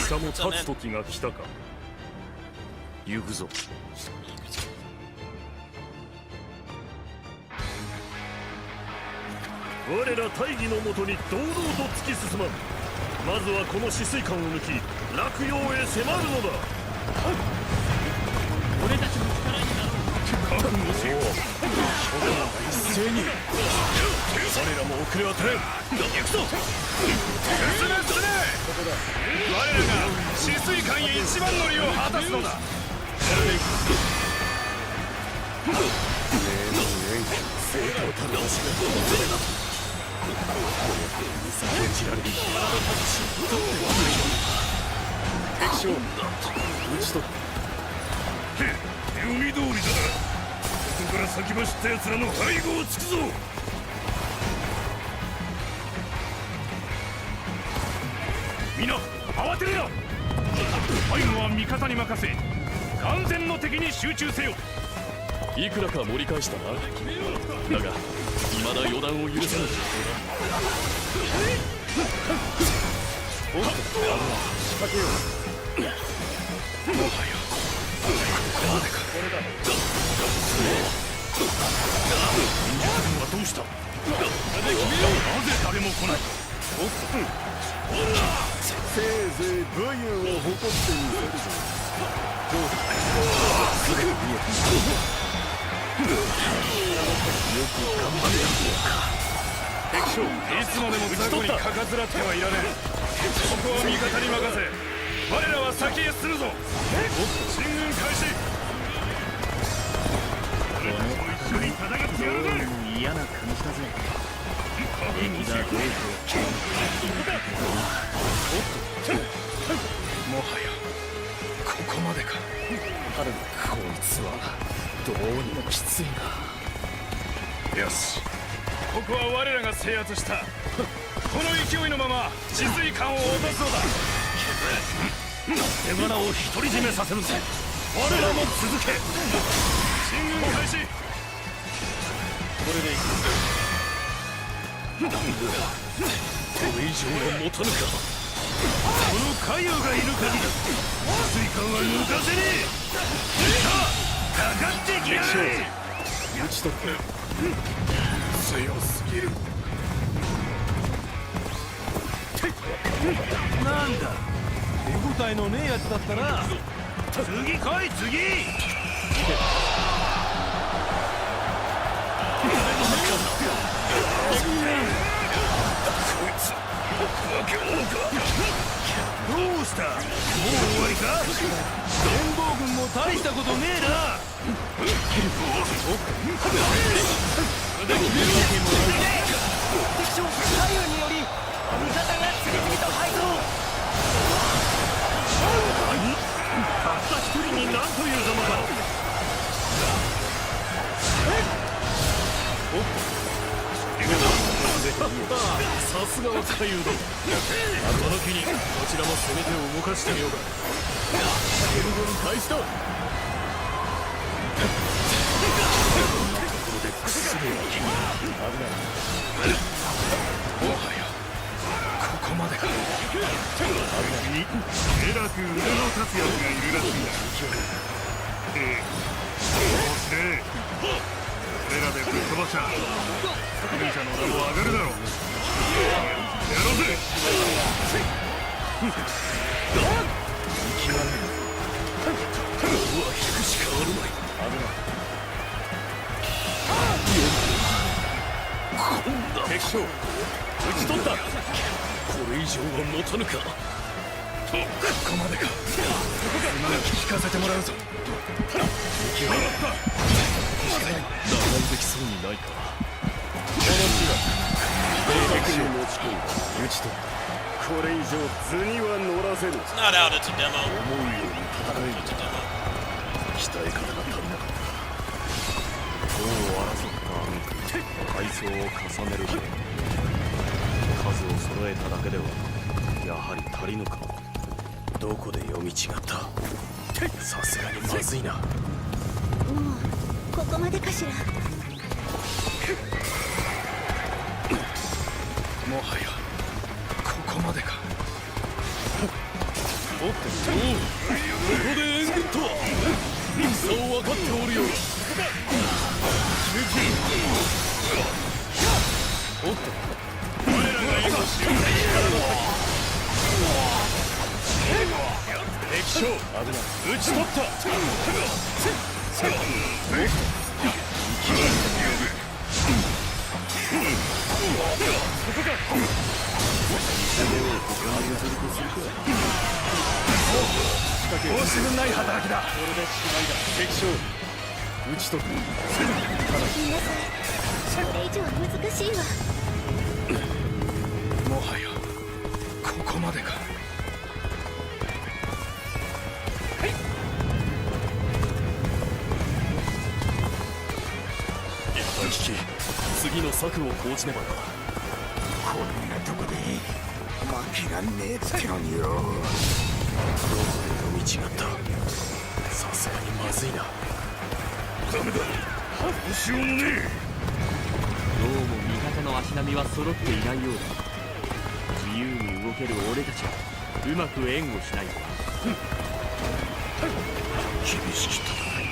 かも立つ時が来たか。行くぞ。我ら大義のもとに堂々と突き進まん。まずはこの止水艦を抜き落葉へ迫るのだ。俺たちの力になろう。覚悟せよ。一斉に我らも遅れは取れん。行くぞ。進め進め。我らが止水艦へ一番乗りを果たすのだ。敵将討ち取った。読み通りだな。ここから先走った奴らの背後をつくぞ。みんな慌てるな。背後は味方に任せ完全の敵に集中せよ。いくらか盛り返したな。だが未だ予断を許さぬ。おっと仕掛けよう。もはやここまでか。これだ。君はどうした。なぜ誰も来ない。おっとせいぜい武勇を誇ってみせるぞ。どうだ。すぐ見えた。よく頑張った。敵将いつまでも雑魚にかかずらってはいらねえ。ここは味方に任せ我らは先へするぞ。進軍開始。この戦ってやるぜ。嫌な感じだぜ。敵だどうぞ。もはやここまでか。こいつはどうにもきついな。よし、ここは我らが制圧した。この勢いのまま止水艦を落とすのだ。手柄を独り占めさせるぜ。我らも続け。進軍開始。これでいく。これ以上は持たぬか。この海洋がいる限り水艦は抜かせねえ。さあかかってきやがれ。討ち取って。強すぎる。なんだ手応えのねえやつだったな。次来い次。どうした。もう終わりか。連合軍も大したことねえな。敵将左右により味方が次々と敗走。たった一人に何というざまだ。さすがは海遊殿。この機にこちらも攻め手を動かしてみようか。援軍開始だ。ところでくすれは危ない。もはやここまでか。にえらく腕の立つやつがいるらしいな。そうしねえ。これらでぶっ飛ばしゃ戦車の名も上がるだろう。やろうぜ。極める。うわ、引くしかあるまい。今度敵将討ち取った。これ以上は持たぬか。ここまでか。今が聞かせてもらうぞ。決まった。打開できそうにないか。この地は敵に持ち込んだ。討ち取った。これ以上図には乗らせぬ。 It's not out, it's a demo. 思うように戦え It's a demo. 鍛え方が足りなかった。王を争った挙句階層を重ねるべ。数を揃えただけではやはり足りぬか。どこで読み違った。さすがにまずいな。もうここまでかしら。もはやここまでか。おっとここで援軍とは戦を分かっておるようだ。おっと我らが今使用した力の敵将討ち取った。申し分ない働きだ。これでしまいだ。敵将討ち取った。みんなさん、これ以上は難しいわ。もはやここまでか。一旦聞き次の策を講じねばな。こんなとこで負けらんねえってのによ。どこで読み違った。さすがにまずいな。ダメだ、どうしようもねえ。どうも味方の足並みは揃っていないようだ。自由に動ける俺たちはうまく援護しないと。厳しき戦い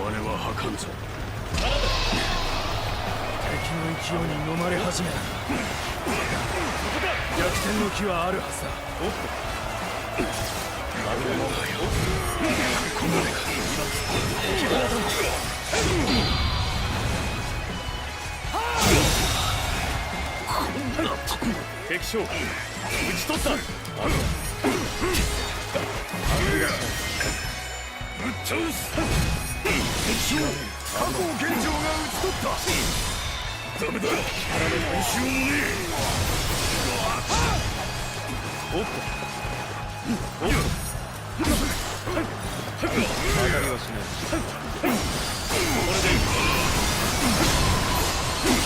我は吐かんぞ。敵の勢いに飲まれ始めた。逆転の気はあるはずだ。おっとここまでか。敵将討ち取った。ぶっ倒す。敵将過去を現状が討ち取った。ダメだ、どうしようもねえ。おっとおっと当たりはしない。これで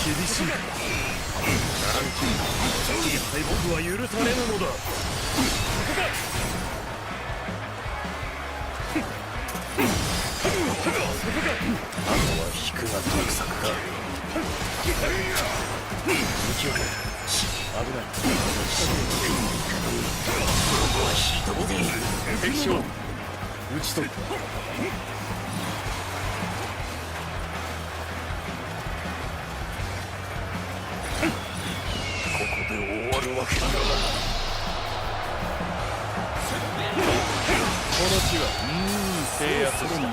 厳しい。敗北は許されぬのだ。あとは引くが得策か。危ない。敵将討ち取った。ここで終わるわけだ。この地は制圧した。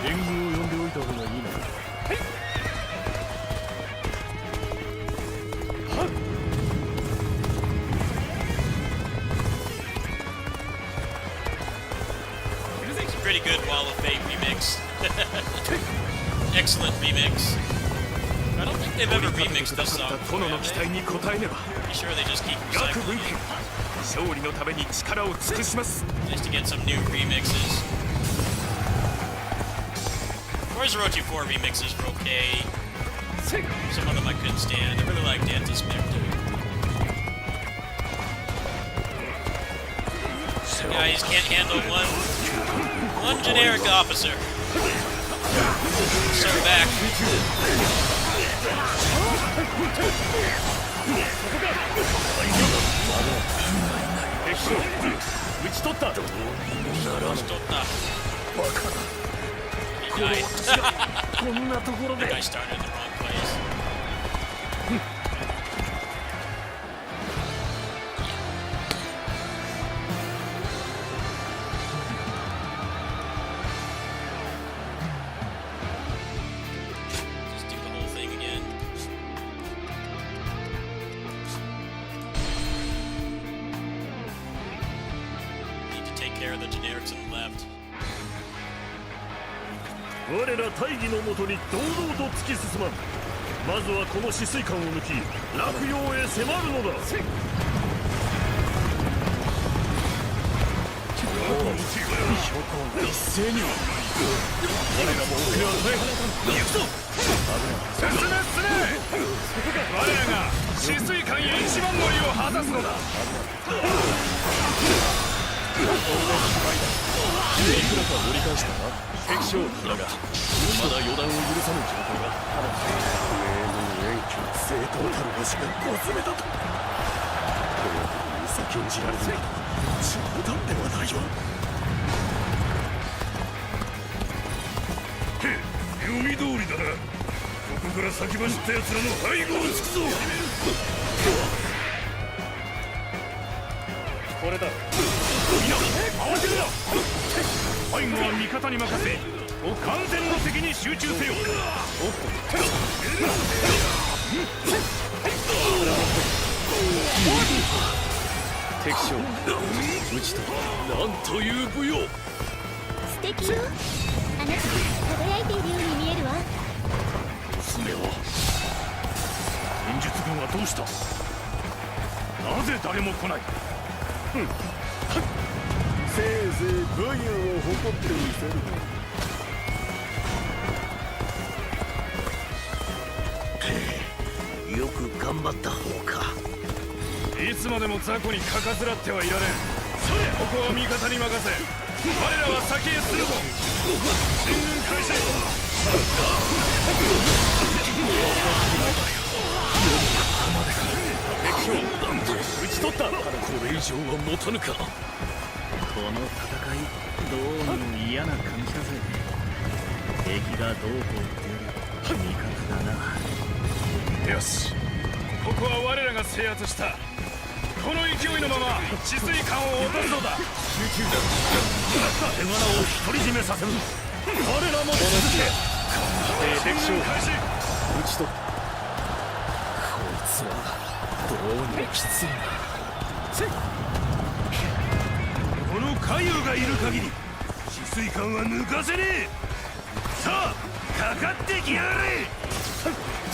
援軍を呼んでおいた方がいいな。Pretty good Wall of Fate remix. Excellent remix. I don't think they've ever remixed this song. 殿の期待に応えねば。 Be sure they just keep 各 recycling 分 it 家勝利のために力を尽くします。 just to get some new remixes. Forza Road 4 remixes were okay. Some of them I couldn't stand. I really liked Anti-Spectre. Guys can't handle one generic officer. So back. 敵将討ち取った。取った. He died. こんなところ I で think I started in the wrong place. Just do the whole thing again. Need to take care of the generics on the left. 我ら大義のもとに堂々と突き進まん。まずはこの止水艦を抜き落葉へ迫るのだ。一斉には我らも遅れを与え行くぞ。進め進め。我らが止水艦へ一番乗りを果たすのだ。いくらか盛り返したな。敵将だがまだ予断を許さぬ状況だ。名門遠距正当たるわしが小詰めだと。禁じられるなど冗談ではないよ。読み通りだな。ここから先走った奴らの背後をつくぞ。これだ。みんな慌てるな。背後は味方に任せ、完全の敵に集中せよ。敵将討ち取る。なんという武勇。素敵よ。あなた輝いているように見えるわ。娘は忍術軍はどうした。なぜ誰も来ない。せいぜい武勇を誇ってみせる。よく頑張った方か。いつまでも雑魚にかかずらってはいられん。ここは味方に任せ、我らは先へ進むぞ。進軍開始。敵将討ち取った。これ以上は持たぬか。この戦いどうにも嫌な感じだぜ。敵がどうこうってより味方だな。よし、ここは我らが制圧した。この勢いのまま治水艦を落とすのだ。集中だ。手罠を独り占めさせる。我らも続け。敵将開始。討ち取った。こいつはどうにもきついな。この海友がいる限り治水艦は抜かせねえ。さあかかってきやがれ。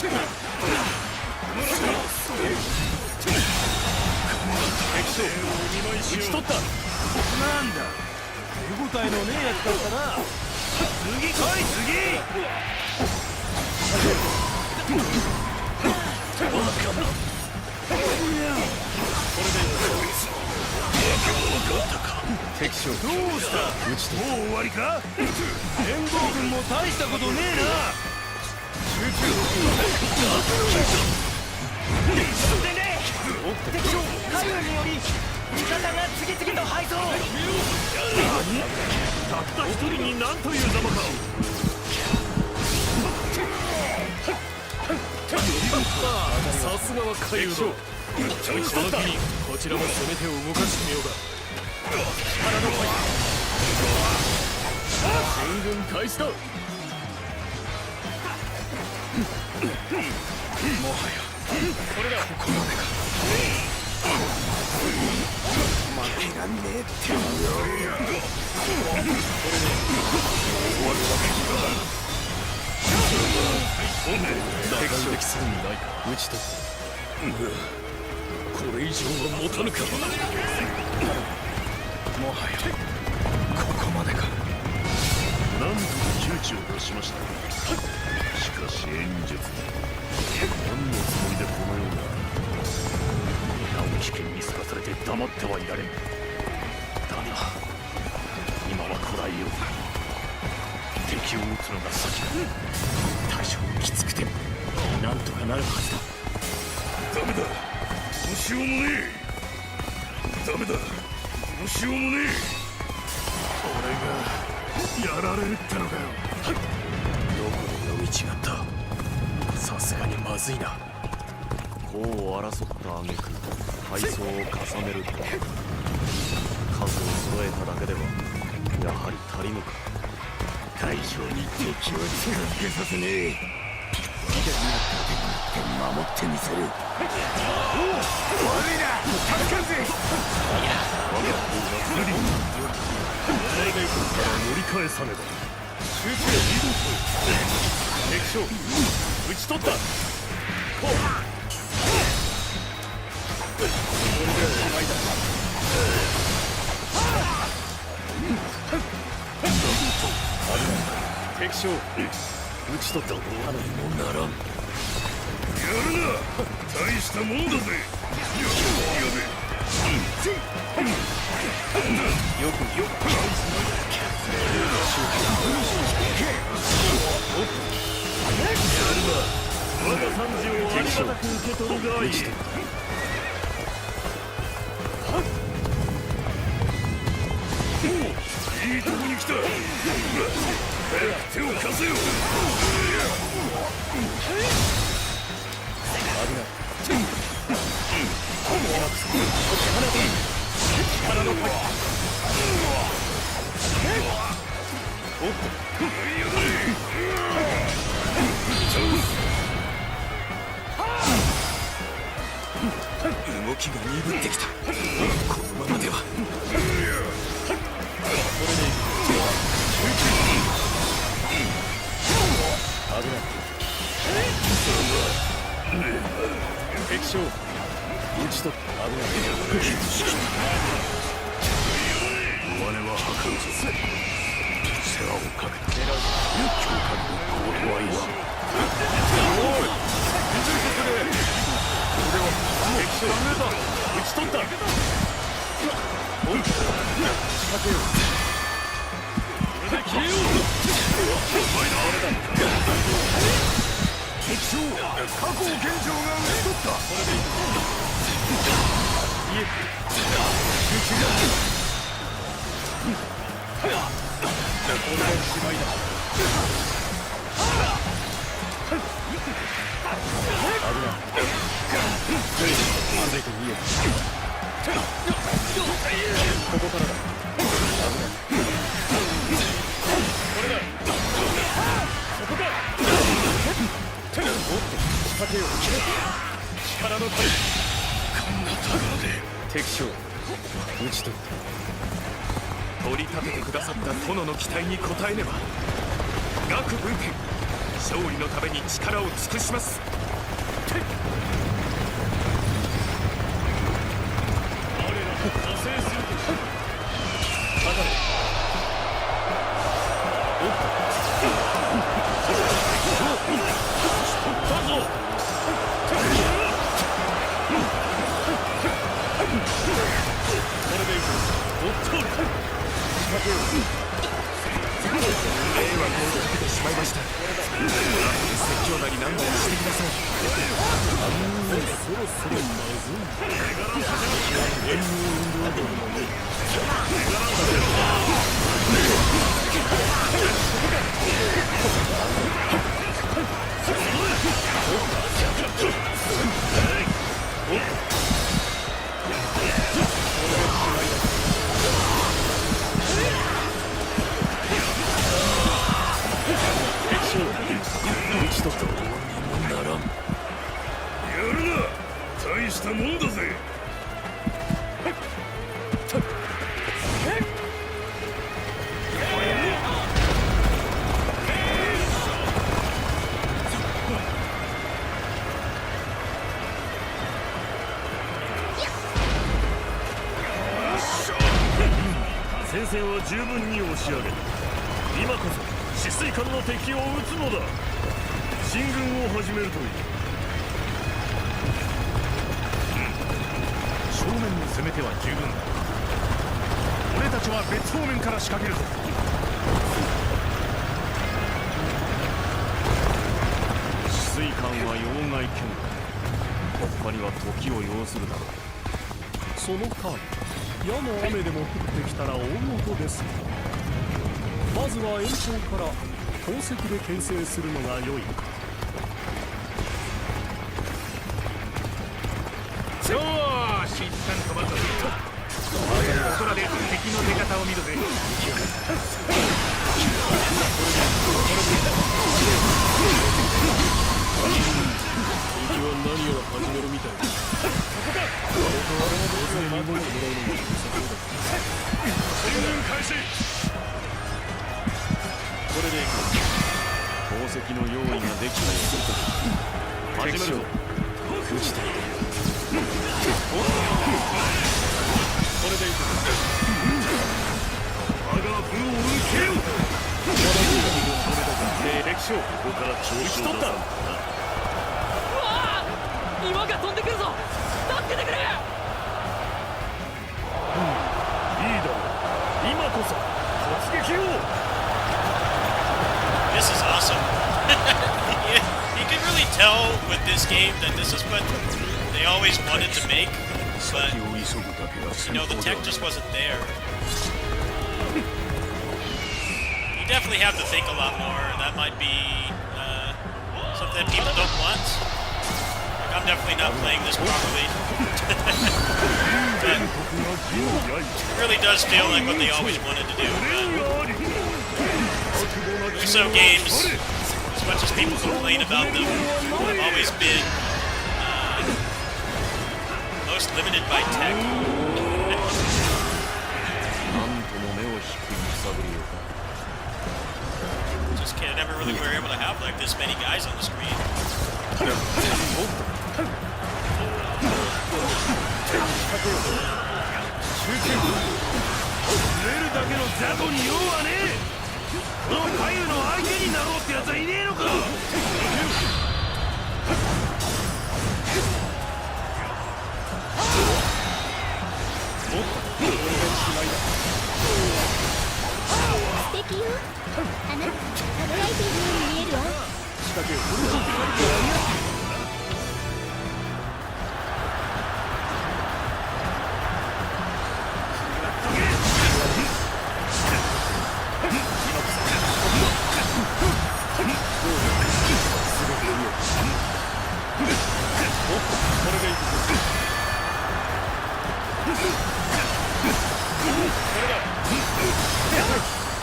敵将討ち取った。なんだ手応えのねえやつだったな。次来い次。敵将どうした。もう終わりか。連合軍も大したことねえな。敵将海軍により味方が次々と敗走。たった一人に何というざまか。さすがは海友だ。その時にこちらも攻め手を動かしてみようか。進軍開始だ。負けがねえって打開できそうにないか。討ち取った。これ以上は持たぬか。もはやここまでか。何度か窮地を出しました。しかし演術何のつもりでこのような皆を危険にさらされて黙ってはいられん。だが今はこらえよう。敵を撃つのが先だ。多少きつくてもなんとかなるはずだ。ダメだ、どうしようもねえ。ダメだ、どうしようもねえ。俺がやられるってのかよ。どこで読み違った。さすがにまずいな。功を争った挙句階層を重ねると数を揃えただけではやはり足りぬか。大将に敵を近づけさせねえ。守ってみせる。悪いな、助かるぜ。盛り返さねば。集中。敵将討ち取った。敵将討ち取った。どうにもならん。やるな、大したもんだぜ。我が賛辞をありがたく受け取るがいい。きた。手を貸せよ。動きが鈍ってきた。このままでは敵将打ち取った危ない我は吐かんぞ。世話をかけた教官のコートワイは打ち取ったおい仕掛けようこれで消えよう敵将過去を現状が討ち取った。いえこれでしまいだ危ない全て見えたここからだ危ないこれだそこかおっと仕掛けよう力の谷こんなところで敵将打ち取った取り立ててくださった殿の期待に応えねば。岳分天、勝利のために力を尽くします。我らと加勢すると下がれおっとだぞこれでいくおっと仕掛けよう迷惑をかけてしまいました。説教なり何なりしてください。そろそろまずい打ち取ったならん。やるな。大したもんだぜ。戦線は十分に押し上げた。今こそ止水艦の敵を撃つのだ。進軍を始めるといい。正面の攻め手は十分だ。俺たちは別方面から仕掛けるぞ。止水艦は要害圏突破には時を要するだろう。その間矢の雨でも降ってきたら大事です。まずは遠方から投石で牽制するのが良い。よーし、一旦止まったぞ。空で敵の出方を見るぜ。敵は何を始めるみたいだ。これで宝石の用意ができたようだ。始めるぞ。打ち取ったこれでいく我が分を受けよ。敵将ここから調子を出さん。岩が飛んでくるぞ助けてくれいいだろう。今こそ突撃を。This is awesome. you can really tell with this game that this is what they always wanted to make, but 先を急ぐだけが you 先 know 行 the だ。 tech just wasn't there. definitely have to think a lot more. That might be something that people don't want. Like, I'm definitely not playing this properly. But it really does feel like what they always wanted to do. Uso games, as much as people complain about them, have always been most limited by tech. なんとも目を引く揺さぶりよ。 Just can't never really were able to have like this many guys on the screen. 触れるだけの雑魚に用はねえ。この左右の相手になろうってやつはいねえのか。素敵よ。あなた輝いているように見えるわ。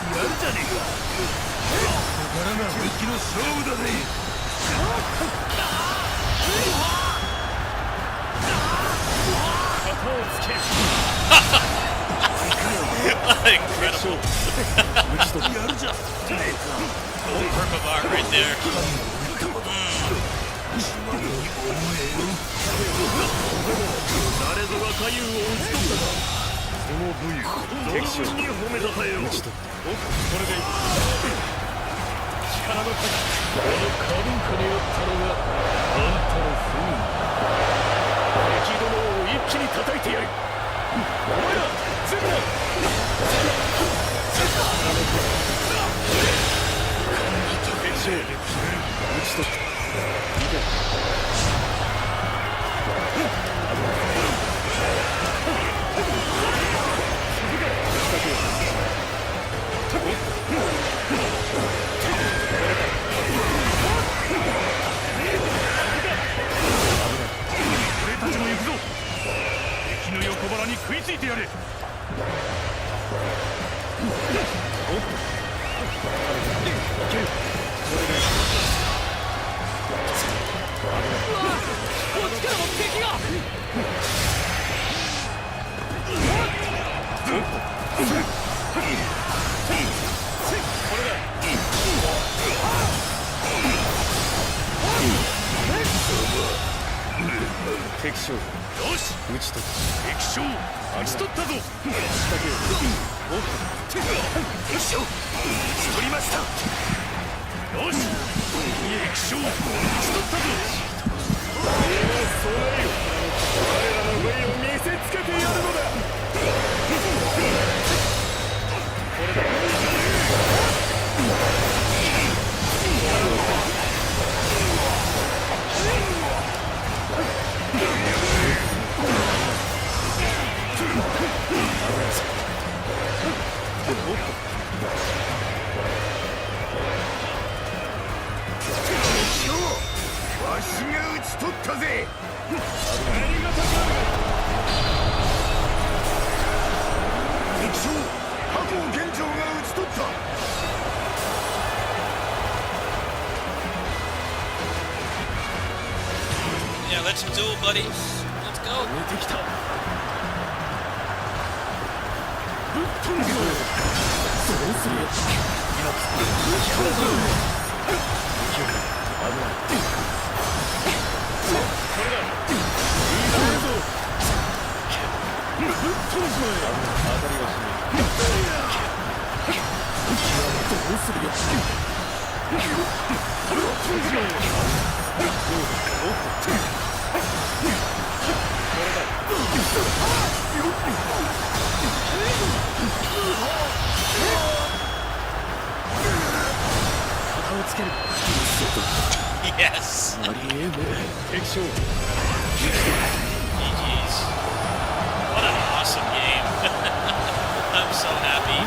やるじゃねえか。ここからが本気の勝負だぜ。 Incredible. Old work of art right there. 誰ぞが左右を打ち取ったか。その部位存分に褒めたたえよ。これでいい。力の限りこのカブンカにあったのがあんたの不運。敵どもを一気に叩いてやる。お前ら全部だ。敵将打ち取った。 俺たちも行くぞ。敵の横腹に食いついてやれ。敵将よし、討ち取った。敵将打ち取ったぞ。敵将打ち取りました。よし、敵将打ち取ったぞ。備えよ。彼らの上を見せつけてやるのだ。これだ。わしが打ち取ったぜ。敵将加藤源長が打ち取った。 Yeah, let's duel, buddy. Let's go. 出てきた。 Yes. GG's. What an awesome game. I'm so happy.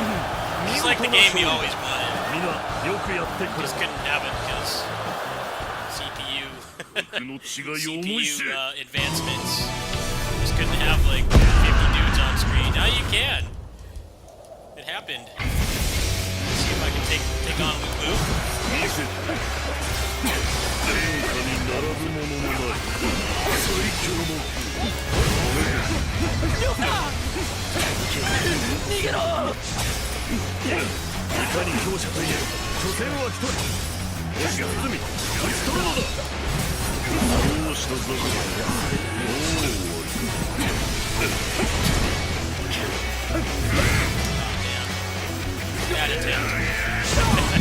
It's like the game we always wanted. 皆よくやってくれ Just couldn't have it because CPU 僕の血が重いし CPU advancements. Just couldn't have like 50 dudes on screen. Now you can. It happened. Let's see if I can take on Lu. 見せて天下に並ぶもののない最強の逃げろ。いかに強者といえ所詮は一人押し包み打ち取るのだそうしたぞもう終わり Bad attempt.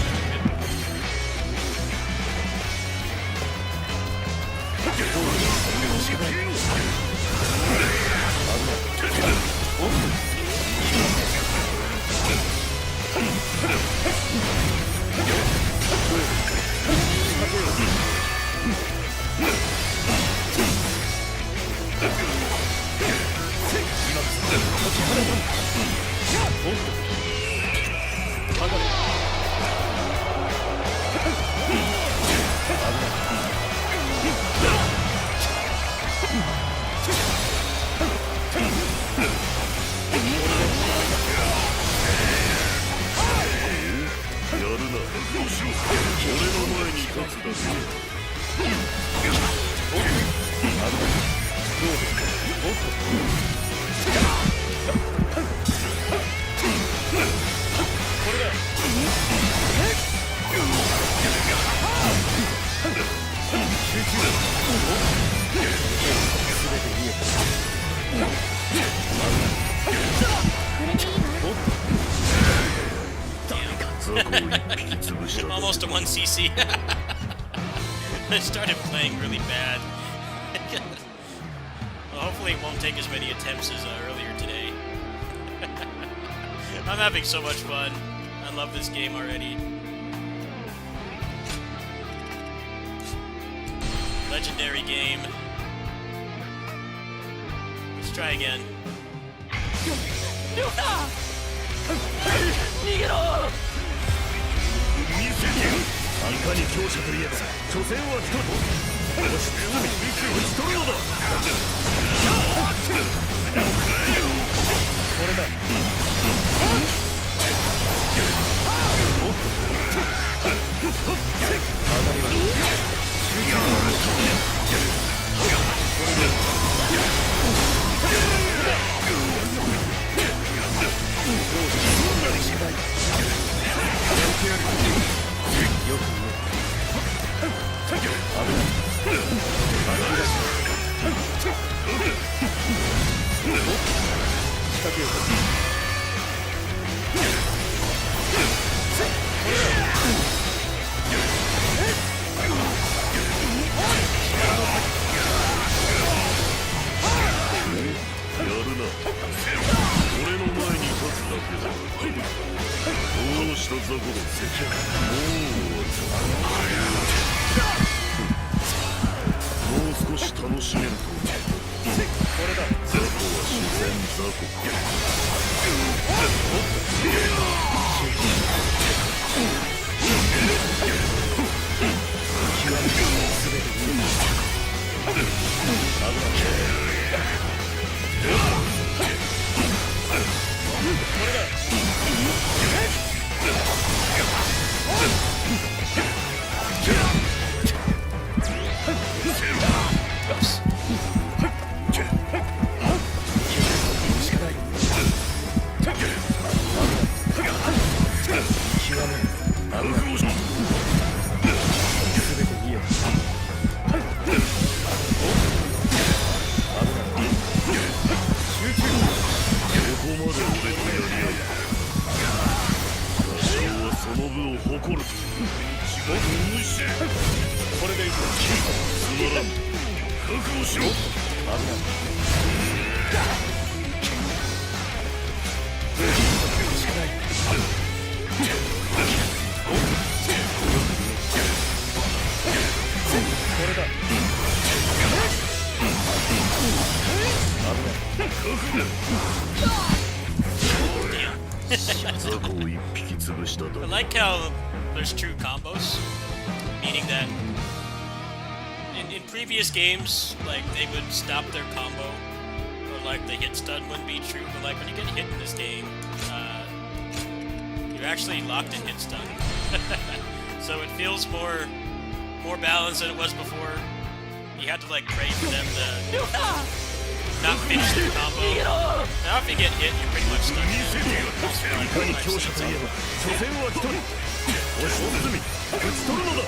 やるな俺の前に立つだけ雑魚を一匹潰しただ Almost a 1cc. I started playing really bad. Well, hopefully it won't take as many attempts as earlier today. I'm having so much fun. I love this game already. Legendary game. Let's try again. りょうさん逃げろ。見せてやるいかに強者といえば所詮は一人押し包み打ち取るのだこれだやるな俺の前に立つだけだどうした雑魚どももう終わったもう少し楽しめると思う雑魚は自然雑魚誇る血が重いしこれでいくつまらん覚悟しろ雑魚を一匹潰しただ I like how there's true combos, meaning that in previous games, like, they would stop their combo, or like the hit stun wouldn't be true, but like when you get hit in this game, you're actually locked in hit stun. So it feels more balanced than it was before. You had to like pray for them to not finish their combo. Now if you get hit, you're pretty much stuck. いかに強者といえば所詮は一人おしずみ打ち取るのだ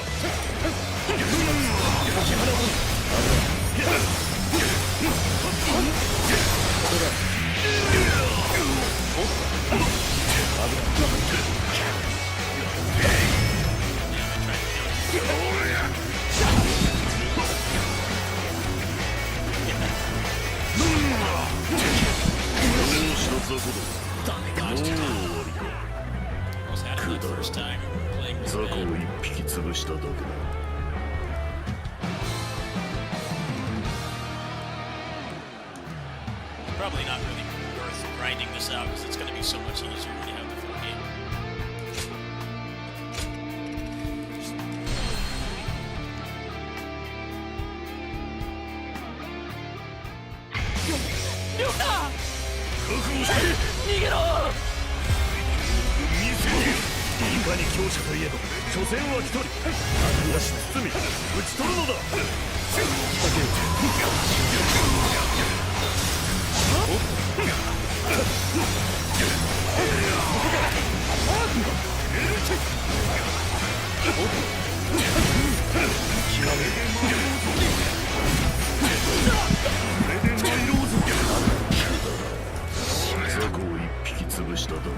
Almost had it the first time playing with 雑魚を Red. 一匹潰しただけだ Probably not really worth grinding this out because it's going to be so much easier when you have the full game. Ryota! 覚悟して逃げろ！見せるいかに強者といえば所詮は一人わし包み打ち取るのだこれで参ろうぞ雑魚を一匹潰しただけだ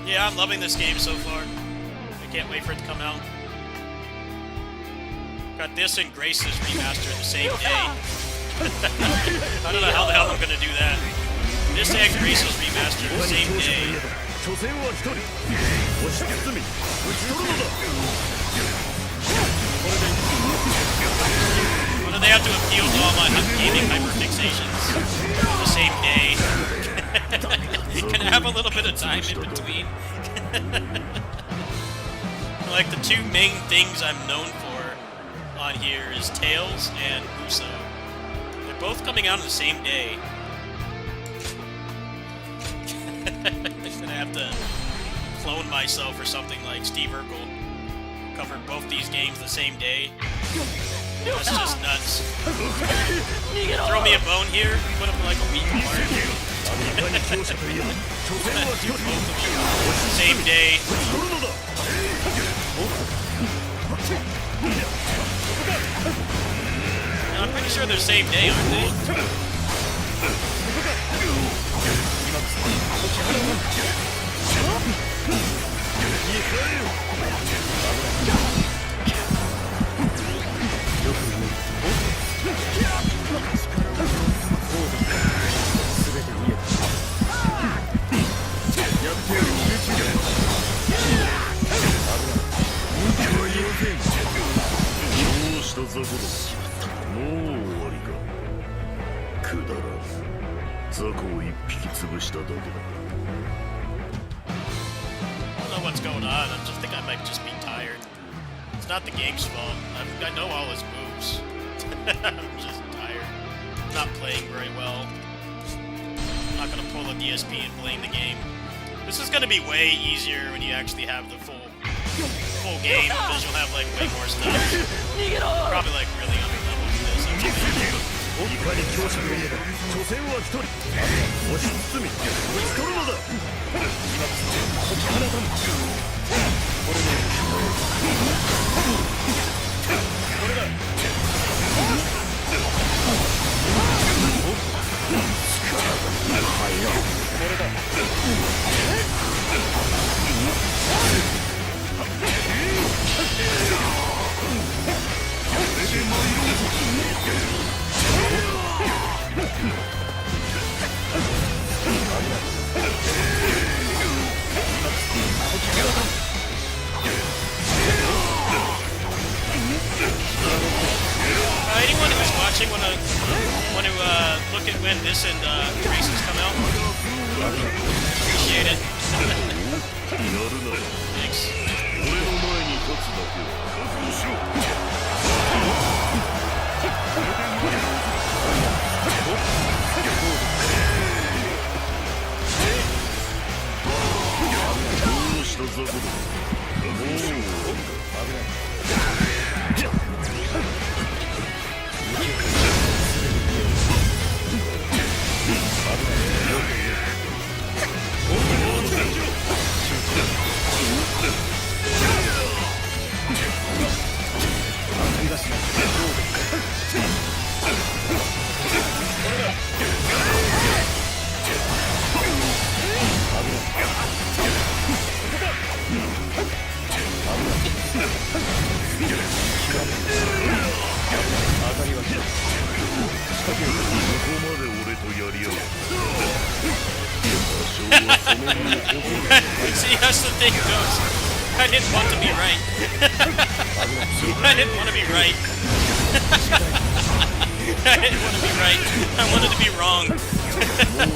Yeah, I'm loving this game so far. I can't wait for it to come out. Got this and Grace's remaster the same day. I don't know how the hell I'm gonna do that. This and Grace's remaster the same day. 所詮は一人押し包み打ち取るのだ Why do they have to appeal to all my gaming hyperfixations the same day? Can I have a little bit of time in between? Like, the two main things I'm known for on here is Tails and Uso. They're both coming out on the same day. I'm gonna have to clone myself or something like Steve Urkel. Covered both these games the same day. That's just nuts. Throw me a bone here, put them like a week apart. いかに強者といえば所詮は一人 Same day. 取るのだ I'm pretty sure they're same day, aren't they? I don't know what's going on. I just think I might just be tired. It's not the game's fault. I know all his moves. I'm just tired. I'm not playing very well. I'm not gonna pull a DSP and blame the game. This is gonna be way easier when you actually have the full game, because you'll have like way more stuff. Probably like really underleveled for this. I'm just いかに強者といえば所詮は一人押し包み打ち取るのだ watching want to look at when this and races come out? Appreciate it. やるなら Thanks. 俺の前に立つだけは覚悟しろ。どうした雑魚だ。覚悟しろ。ここまで俺とやり合う。多少はその分を誇る。 See, that's the thing, Ghost. I didn't want to be right. I didn't want to be right. I didn't want to be right. I wanted to be wrong. もう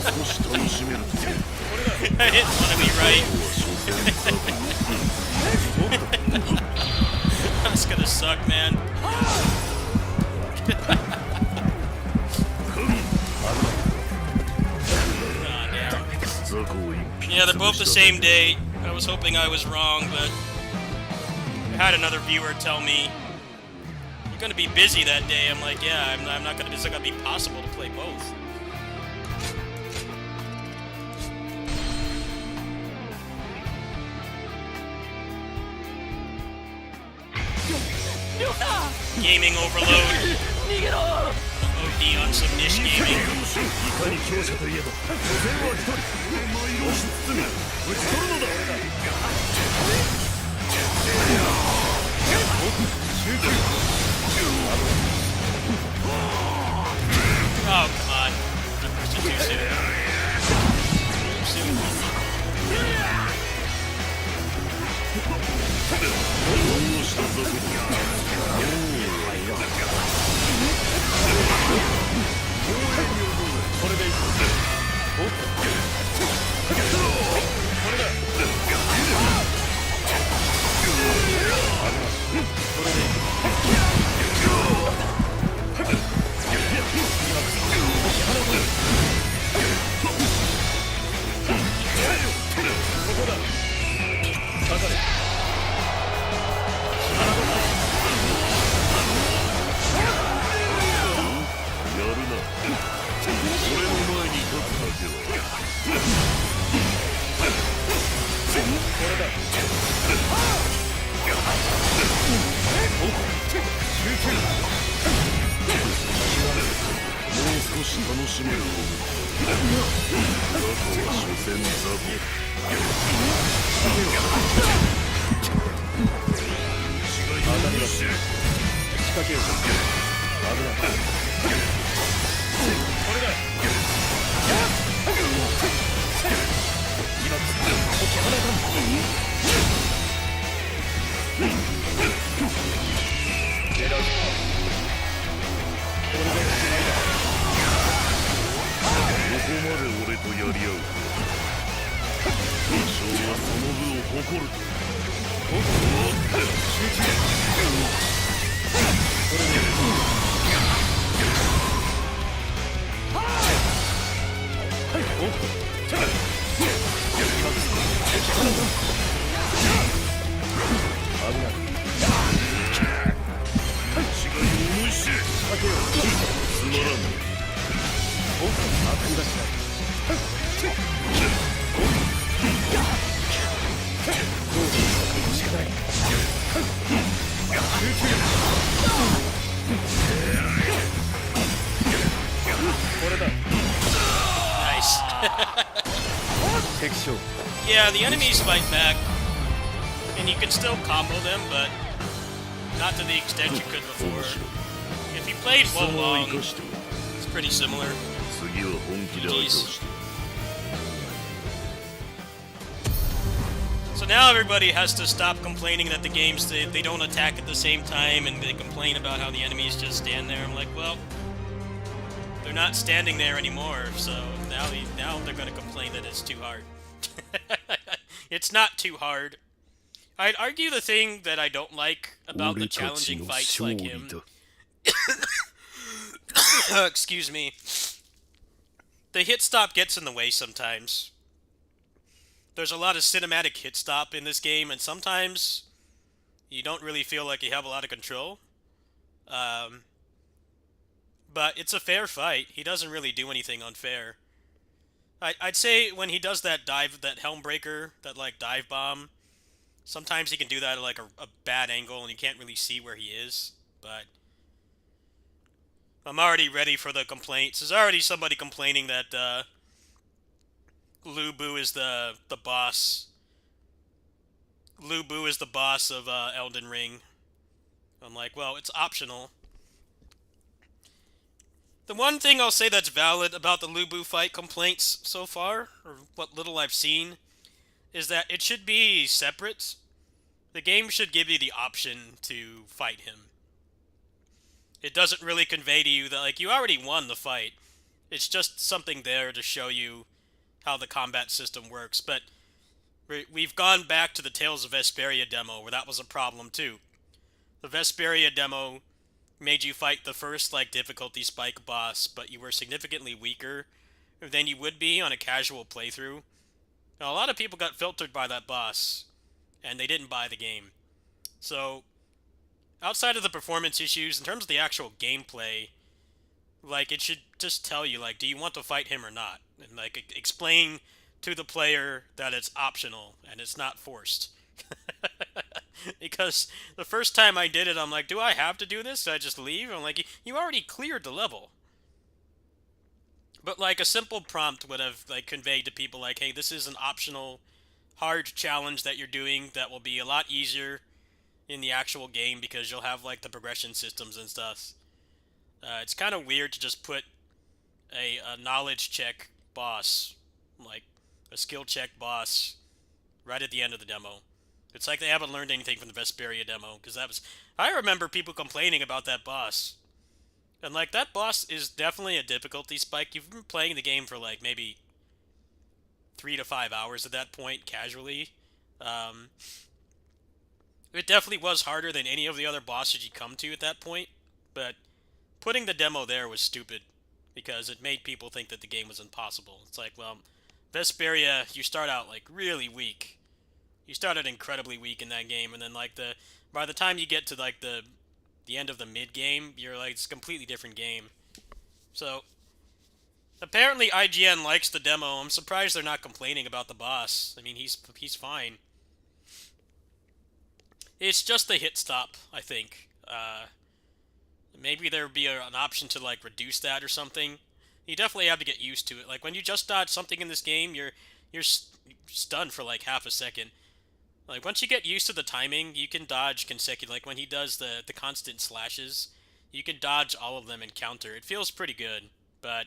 少し楽しめるという。 I didn't want to be right. 所詮雑魚。 That's gonna suck, man. Yeah, they're both the same day. I was hoping I was wrong, but I had another viewer tell me you're gonna be busy that day. I'm like, yeah, I'm not gonna. It's not gonna be possible to play both. Gaming overload. OD on some niche gaming. いかに強者といえど、所詮は一人。お前を押し包み、打ち取るのだ。 Oh, come on. I pushed it too soon. Too soon. どうした雑魚だ。 少し楽しめる方が。雑魚は所詮雑魚。血が許してる。仕掛けよう。危ない。これだ。今解き放たん。狙う。 ここまで俺とやり合う。多少はその分を誇る。集中。危ない。死骸を思いして。つまらん。 当たりだしない。しかない。これだ。Nice. 敵将。 Yeah, the enemies fight back, and you can still combo them, but not to the extent you could before. If you played Wolong, it's pretty similar. 次は本気で相手をして。 So now everybody has to stop complaining that the games they don't attack at the same time, and they complain about how the enemies just stand there. I'm like, well, They're not standing there anymore, so now they're gonna complain that it's too hard. It's not too hard. I'd argue the thing that I don't like about the challenging fights like him... Excuse me. The hit stop gets in the way sometimes. There's a lot of cinematic hit stop in this game, and sometimes you don't really feel like you have a lot of control. But it's a fair fight. He doesn't really do anything unfair. I'd say when he does that helm breaker, that like dive bomb, sometimes he can do that at like a bad angle and you can't really see where he is. But I'm already ready for the complaints. There's already somebody complaining that Lu Bu is the boss. Lu Bu is the boss of Elden Ring. I'm like, well, it's optional. The one thing I'll say that's valid about the Lu Bu fight complaints so far, or what little I've seen, is that it should be separate. The game should give you the option to fight him. It doesn't really convey to you that, like, you already won the fight. It's just something there to show you how the combat system works. But we've gone back to the Tales of Vesperia demo, where that was a problem too. The Vesperia demo made you fight the first, like, difficulty spike boss, but you were significantly weaker than you would be on a casual playthrough. Now, a lot of people got filtered by that boss, and they didn't buy the game. So, outside of the performance issues, in terms of the actual gameplay, like, it should just tell you, like, do you want to fight him or not? And, like, explain to the player that it's optional, and it's not forced. Because the first time I did it, I'm like, do I have to do this? Do I just leave? I'm like, you already cleared the level. But, like, a simple prompt would have, like, conveyed to people, like, hey, this is an optional hard challenge that you're doing that will be a lot easier in the actual game because you'll have, like, the progression systems and stuff. It's kind of weird to just put a knowledge check boss, like, a skill check boss, right at the end of the demo. It's like they haven't learned anything from the Vesperia demo, because that was... I remember people complaining about that boss. And, like, that boss is definitely a difficulty spike. You've been playing the game for, like, maybe 3 to 5 hours at that point, casually. It definitely was harder than any of the other bosses you come to at that point, but putting the demo there was stupid, because it made people think that the game was impossible. It's like, well, Vesperia, you start out, like, really weak. You started incredibly weak in that game, and then, like, by the time you get to, like, the end of the mid-game, you're like, it's a completely different game. So, apparently IGN likes the demo. I'm surprised they're not complaining about the boss. I mean, he's fine. It's just the hit stop, I think. Maybe there would be an option to, like, reduce that or something. You definitely have to get used to it. Like, when you just dodge something in this game, you're stunned for, like, half a second. Like, once you get used to the timing, you can dodge consecutive. Like, when he does the constant slashes, you can dodge all of them and counter. It feels pretty good, but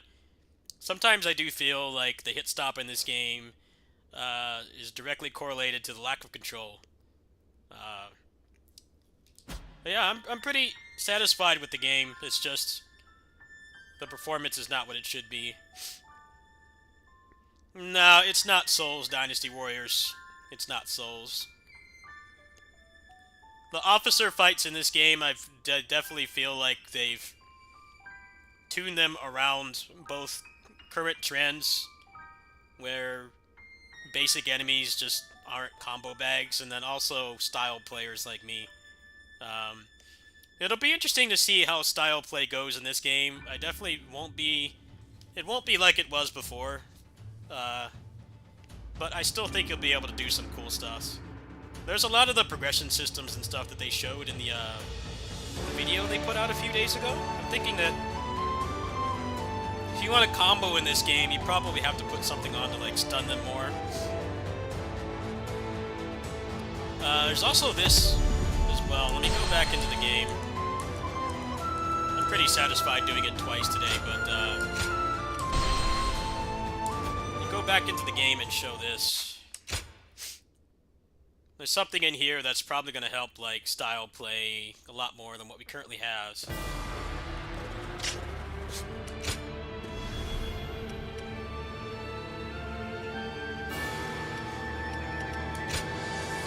sometimes I do feel like the hit stop in this game is directly correlated to the lack of control. But yeah, I'm pretty satisfied with the game. It's just the performance is not what it should be. No, it's not Souls, Dynasty Warriors. It's not Souls. The officer fights in this game, I definitely feel like they've tuned them around both current trends, where basic enemies just aren't combo bags, and then also style players like me. It'll be interesting to see how style play goes in this game. I definitely won't be... It won't be like it was before. But I still think you'll be able to do some cool stuff. There's a lot of the progression systems and stuff that they showed in the video they put out a few days ago. I'm thinking that if you want a combo in this game, you probably have to put something on to, like, stun them more. There's also this as well. Let me go back into the game. I'm pretty satisfied doing it twice today, but go back into the game and show this. There's something in here that's probably going to help, like, style play a lot more than what we currently have.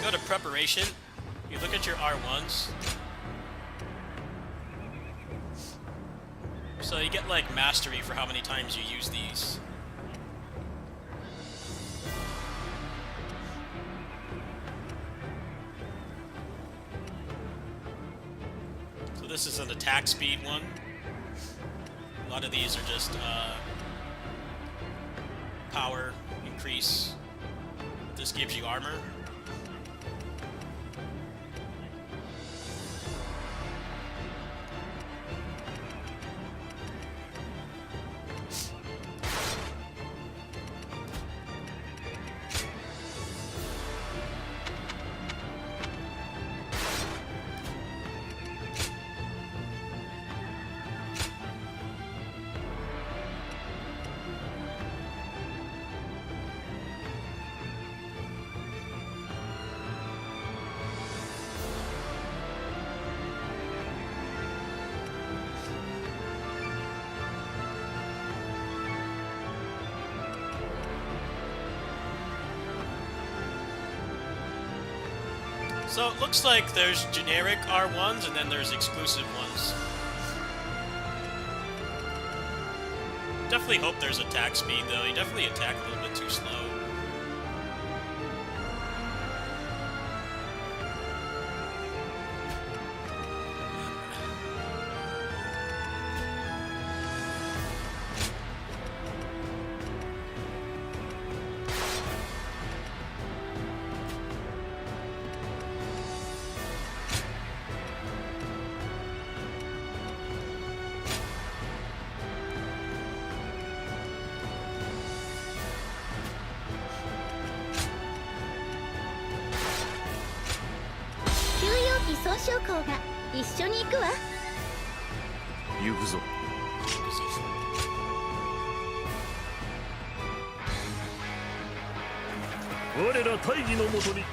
go to preparation, you look at your R1s. So you get like mastery for how many times you use these. So this is an attack speed one. A lot of these are just power increase. This gives you armor. So it looks like there's generic R1s and then there's exclusive ones. Definitely hope there's attack speed though. You definitely attack a little bit too slow.損傷工が一緒に行くわ。行くぞ。我ら大義のもとに。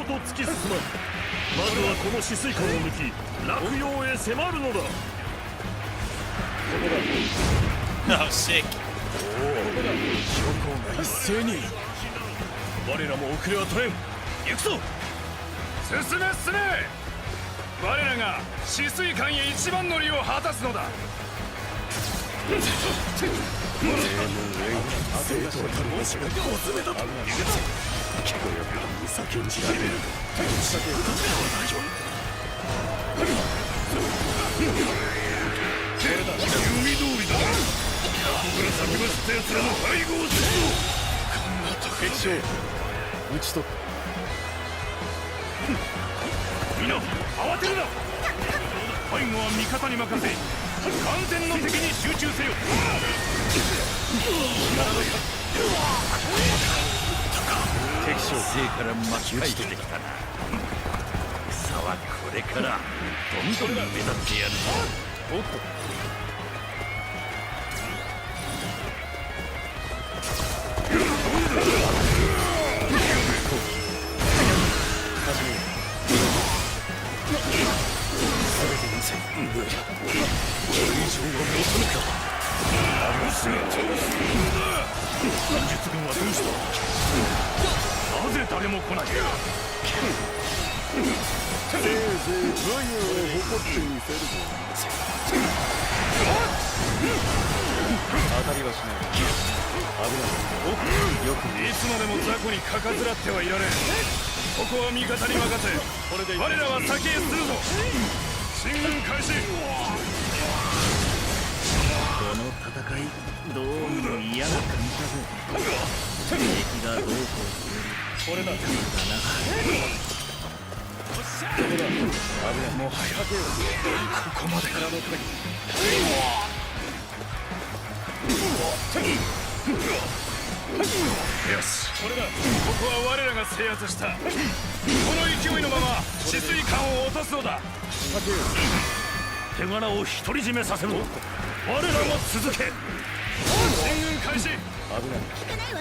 と突き進まん。まずはこの止水管を抜き落葉へ迫るのだ。 Oh, sick. 諸侯が一斉に。我らも遅れは取れん。行くぞ。進め進め。我らが止水管へ一番乗りを果たすのだ。生徒たるわしが小詰めだと。結構やっぱり先んじられる。弓通りだ。ここから先走った奴らの背後をするぞ。こんなところで。敵将討ち取った。みんな慌てるな。背後は味方に任せ、完全の敵に集中せよ。敵将勢から巻き返してきたな。さはこれからどんどん目立ってやるぞ。おっと。 戦術軍はどうした。なぜ誰も来ない。せいぜい武勇を誇ってみせるぞ。当たりはしない。危ない。よくいつまでも雑魚にかかずらってはいられん。ここは味方に任せ、我らは先へ進むぞ。進軍開始。この戦いどうも嫌な感じだぜ。敵がどうこうする。これだ。もはやここまで。よし、ここは我らが制圧した。この勢いのまま止水管を落とすのだ。手柄を独り占めさせる。我らも続け。進軍開始。行かないわ。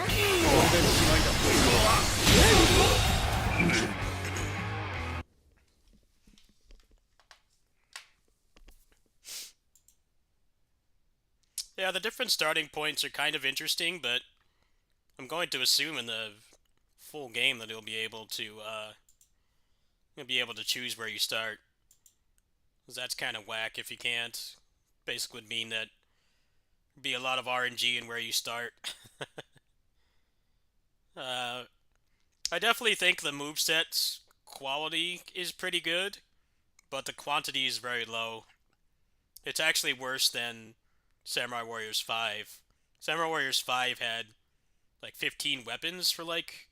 Yeah, the different starting points are kind of interesting, but I'm going to assume in the full game that you'll be able to choose where you start. 'Cause that's kind of whack if you can't. Basically would mean that be a lot of RNG in where you start. I definitely think the moveset's quality is pretty good, but the quantity is very low. It's actually worse than Samurai Warriors 5. Samurai Warriors 5 had like 15 weapons for like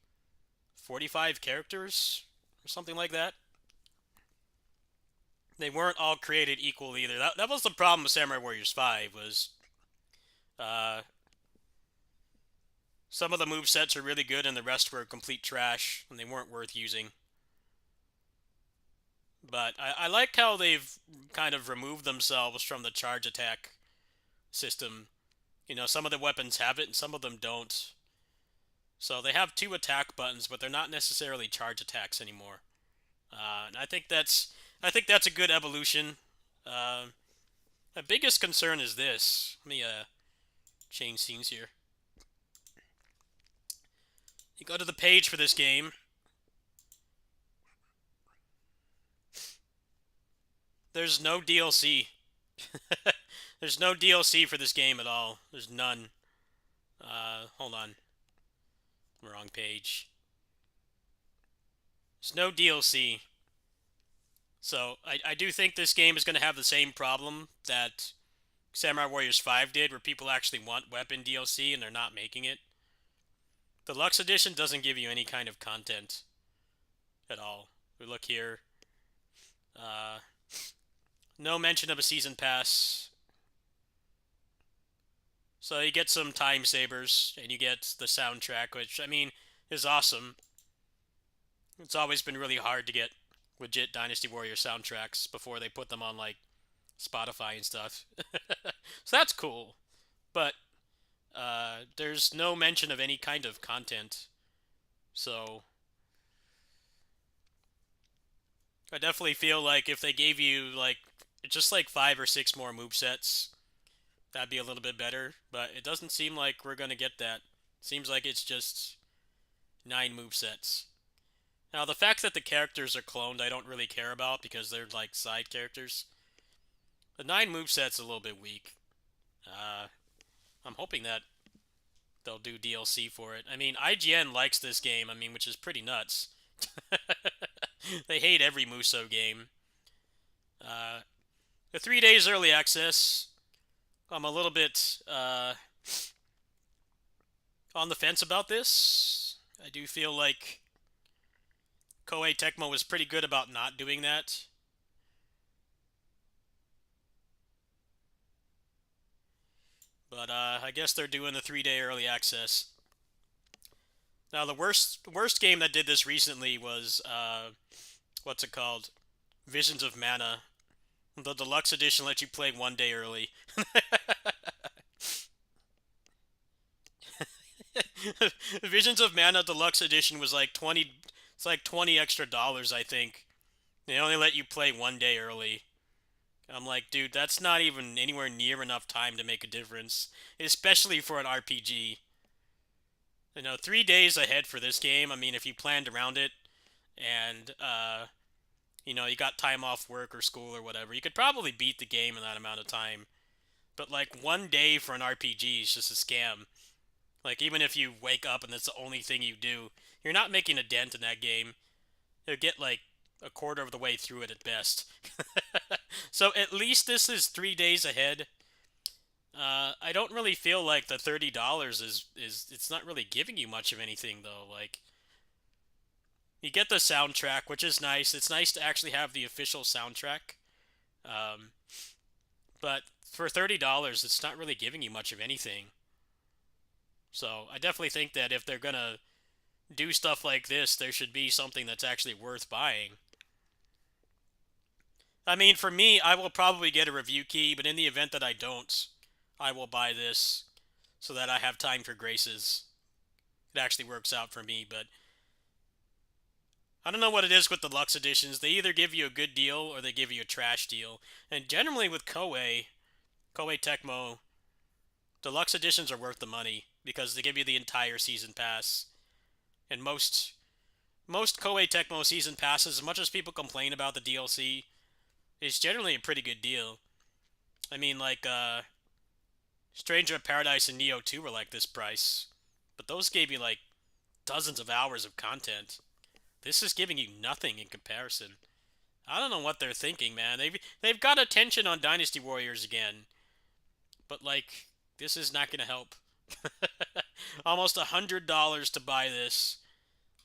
45 characters or something like that. They weren't all created equal either. That was the problem with Samurai Warriors 5 was some of the movesets are really good and the rest were complete trash and they weren't worth using. But I like how they've kind of removed themselves from the charge attack system. You know, some of the weapons have it and some of them don't. So they have 2 attack buttons, but they're not necessarily charge attacks anymore. And I think that's a good evolution. My biggest concern is this. Let me change scenes here. You go to the page for this game. There's no DLC. There's no DLC for this game at all. There's none. Hold on. Wrong page. There's no DLC. So, I do think this game is going to have the same problem that Samurai Warriors 5 did, where people actually want weapon DLC and they're not making it. The Deluxe Edition doesn't give you any kind of content at all. We look here. No mention of a season pass. So you get some time sabers, and you get the soundtrack, which, I mean, is awesome. It's always been really hard to get legit Dynasty Warrior soundtracks before they put them on, like, Spotify and stuff. So that's cool. But there's no mention of any kind of content. So I definitely feel like if they gave you, like, just like 5 or 6 more movesets, that'd be a little bit better. But it doesn't seem like we're going to get that. Seems like it's just 9 movesets. Now, the fact that the characters are cloned, I don't really care about because they're, like, side characters. The 9 moveset's a little bit weak. I'm hoping that they'll do DLC for it. I mean, IGN likes this game, I mean, which is pretty nuts. They hate every Musou game. The 3 days early access, I'm a little bit on the fence about this. I do feel like Koei Tecmo was pretty good about not doing that. But I guess they're doing the 3-day early access. Now, the worst game that did this recently was, what's it called? Visions of Mana. The deluxe edition lets you play 1 day early. Visions of Mana Deluxe Edition was like 20. It's like $20 extra, I think. They only let you play 1 day early. I'm like, dude, that's not even anywhere near enough time to make a difference, especially for an RPG. You know, 3 days ahead for this game. I mean, if you planned around it, and you know, you got time off work or school or whatever, you could probably beat the game in that amount of time. But like 1 day for an RPG is just a scam. Like, even if you wake up and that's the only thing you do, you're not making a dent in that game. You'll get like a quarter of the way through it at best. So at least this is 3 days ahead. I don't really feel like the $30 is it's not really giving you much of anything though. Like, you get the soundtrack, which is nice. It's nice to actually have the official soundtrack. But for $30, it's not really giving you much of anything. So I definitely think that if they're gonna do stuff like this, there should be something that's actually worth buying. I mean, for me, I will probably get a review key, but in the event that I don't, I will buy this. so that I have time for Graces. It actually works out for me, but I don't know what it is with the Deluxe Editions. They either give you a good deal or they give you a trash deal. And generally with Koei Tecmo, Deluxe Editions are worth the money because they give you the entire season pass. And most Koei Tecmo season passes, as much as people complain about the DLC, it's generally a pretty good deal. I mean, like, Stranger of Paradise and Neo 2 were like this price. But those gave you, like, dozens of hours of content. This is giving you nothing in comparison. I don't know what they're thinking, man. They've got attention on Dynasty Warriors again. But, like, this is not going to help. Almost $100 to buy this.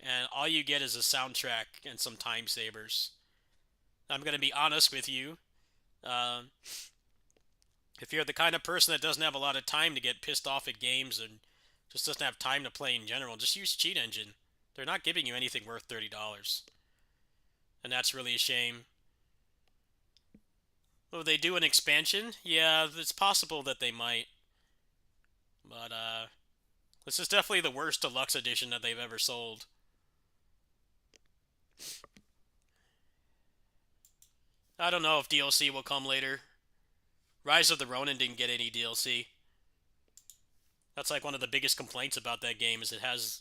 And all you get is a soundtrack and some time sabers. I'm going to be honest with you. If you're the kind of person that doesn't have a lot of time to get pissed off at games and just doesn't have time to play in general, just use Cheat Engine. They're not giving you anything worth $30. And that's really a shame. Will they do an expansion? Yeah, it's possible that they might. But, this is definitely the worst deluxe edition that they've ever sold. I don't know if DLC will come later. Rise of the Ronin didn't get any DLC. That's like one of the biggest complaints about that game is it has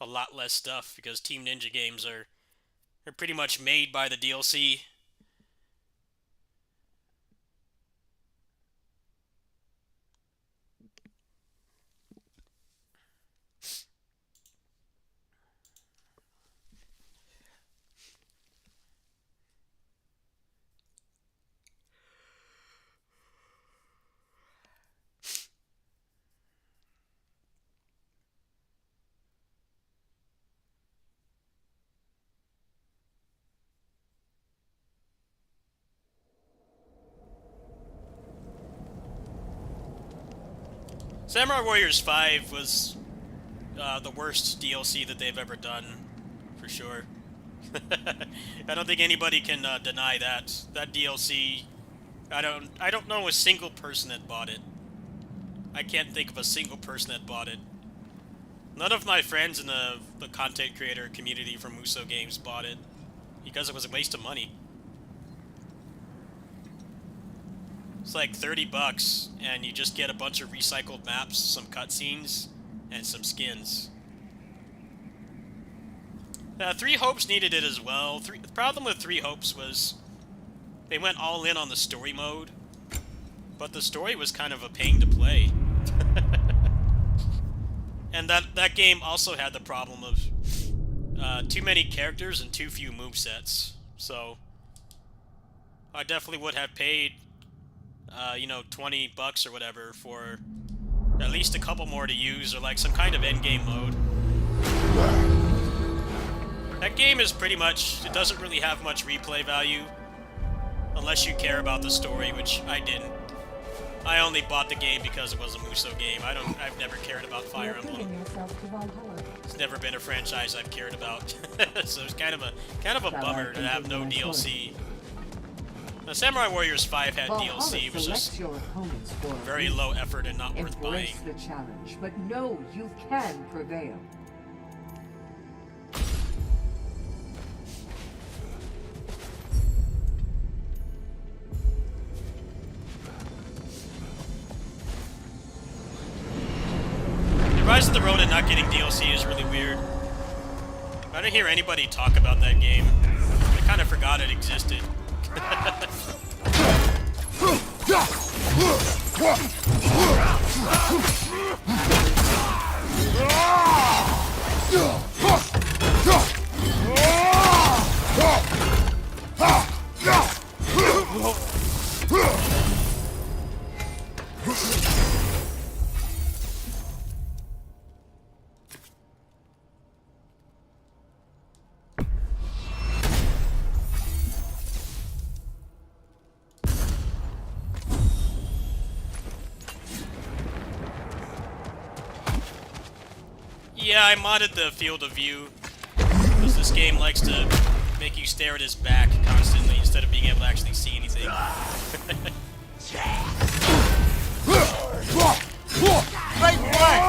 a lot less stuff because Team Ninja games are pretty much made by the DLC. Samurai Warriors 5 was the worst DLC that they've ever done, for sure. I don't think anybody can deny that. That DLC, I don't know a single person that bought it. I can't think of a single person that bought it. None of my friends in the content creator community from Muso Games bought it because it was a waste of money. It's like $30, and you just get a bunch of recycled maps, some cutscenes, and some skins. Three Hopes needed it as well. The problem with Three Hopes was they went all in on the story mode, but the story was kind of a pain to play. And that game also had the problem of too many characters and too few movesets. So I definitely would have paid you know, $20 or whatever for at least a couple more to use, or like some kind of endgame mode. That game is pretty much, it doesn't really have much replay value unless you care about the story, which I didn't. I only bought the game because it was a Muso game. I've never cared about Fire Emblem. It's never been a franchise I've cared about. So it's kind of a bummer to have no DLC. Now, Samurai Warriors 5 had DLC, it was just very low effort and not worth buying. Embrace the challenge, but know you can prevail. Rise of the Ronin not getting DLC is really weird. I didn't hear anybody talk about that game. I kind of forgot it existed. Yeah, I modded the field of view, because this game likes to make you stare at his back constantly instead of being able to actually see anything. Straight flank!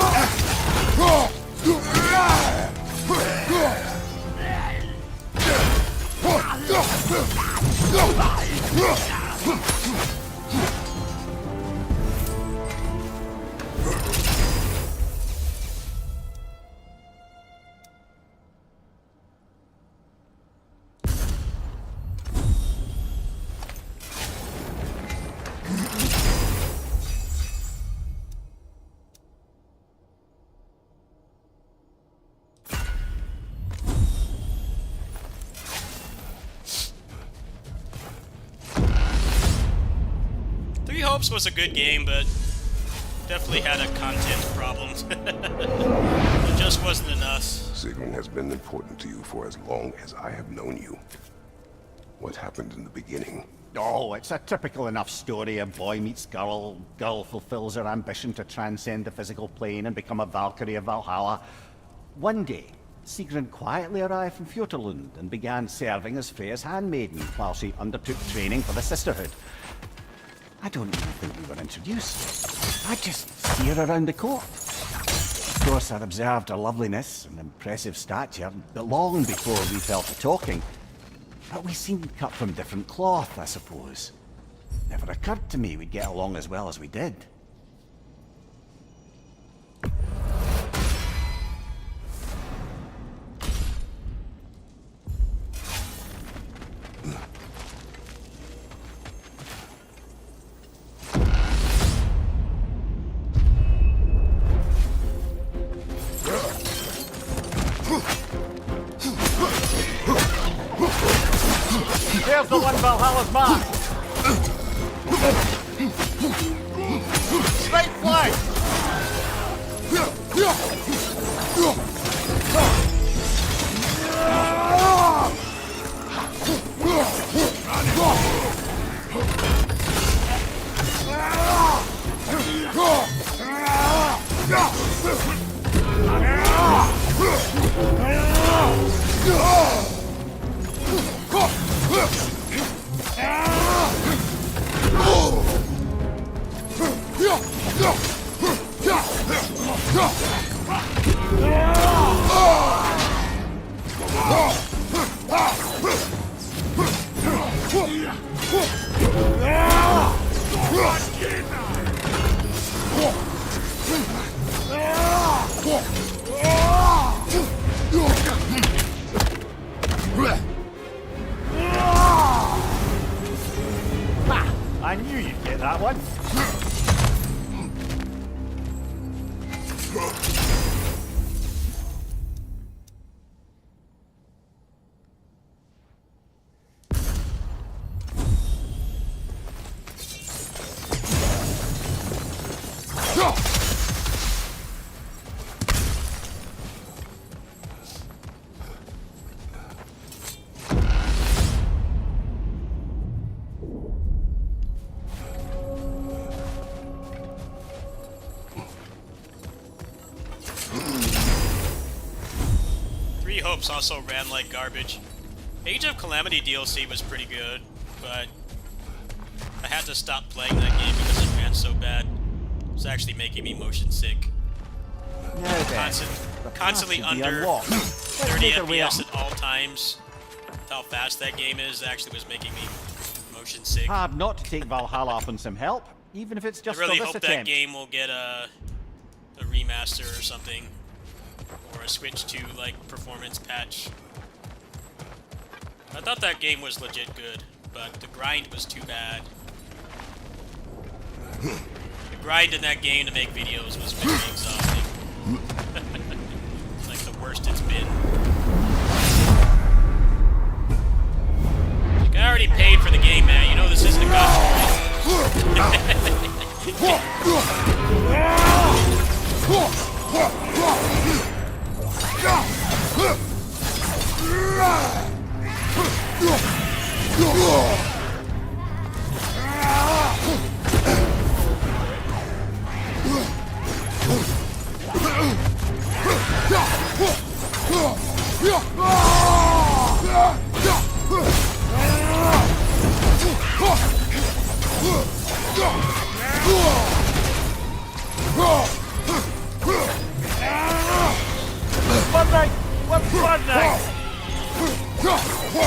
Three Hopes was a good game, but definitely had a content problem. It just wasn't enough. Sigrun has been important to you for as long as I have known you. What happened in the beginning? Oh, it's a typical enough story. A boy meets girl, girl fulfills her ambition to transcend the physical plane and become a Valkyrie of Valhalla. One day, Sigrun quietly arrived from Fjotorlund and began serving as Freya's handmaiden while she undertook training for the Sisterhood. I don't even think we were introduced. I just see her around the court. Of course, I observed her loveliness and impressive stature, but long before we fell to talking. But we seemed cut from different cloth, I suppose. Never occurred to me we'd get along as well as we did. There's the one Valhalla's mark! Straight flank! I knew you'd get that one. Three Hopes also ran like garbage. Age of Calamity DLC was pretty good, but I had to stop playing that game because it ran so bad. It was actually making me motion sick. Constantly under 30 FPS at all times. How fast that game is actually was making me motion sick. Hard not to take Valhalla up on some help, even if it's just I really for this hope that attempt. game will get a remaster or something, or a Switch 2 like performance patch. I thought that game was legit good, but the grind was too bad. The grind in that game to make videos was very exhausting. It's like the worst it's been. Like, I already paid for the game, man. You know this isn't a gospel, You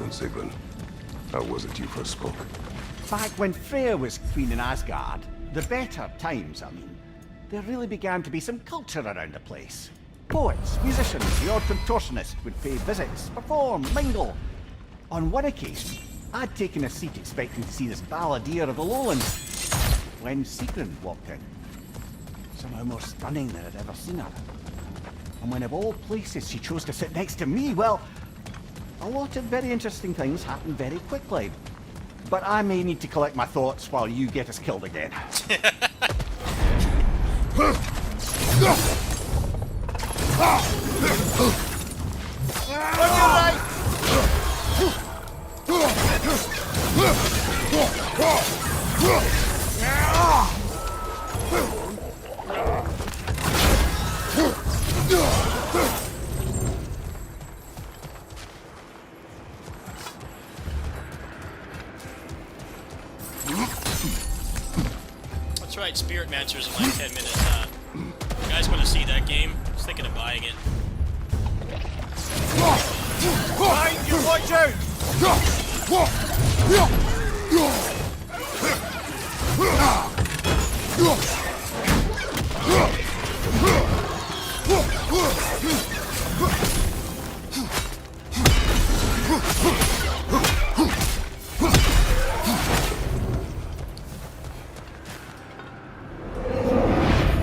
and Sigrun, how was it you first spoke? Back when Freya was queen in Asgard, the better times, I mean, there really began to be some culture around the place. Poets, musicians, the odd contortionist would pay visits, perform, mingle. On one occasion, I'd taken a seat expecting to see this balladeer of the lowlands, when Sigrun walked in. Somehow more stunning than I'd ever seen her. And when of all places she chose to sit next to me, well, a lot of very interesting things happened very quickly. But I may need to collect my thoughts while you get us killed again. That's right, Spirit Mancer's in like 10 minutes. You guys want to see that game? I was thinking of buying it. Behind you, watch out!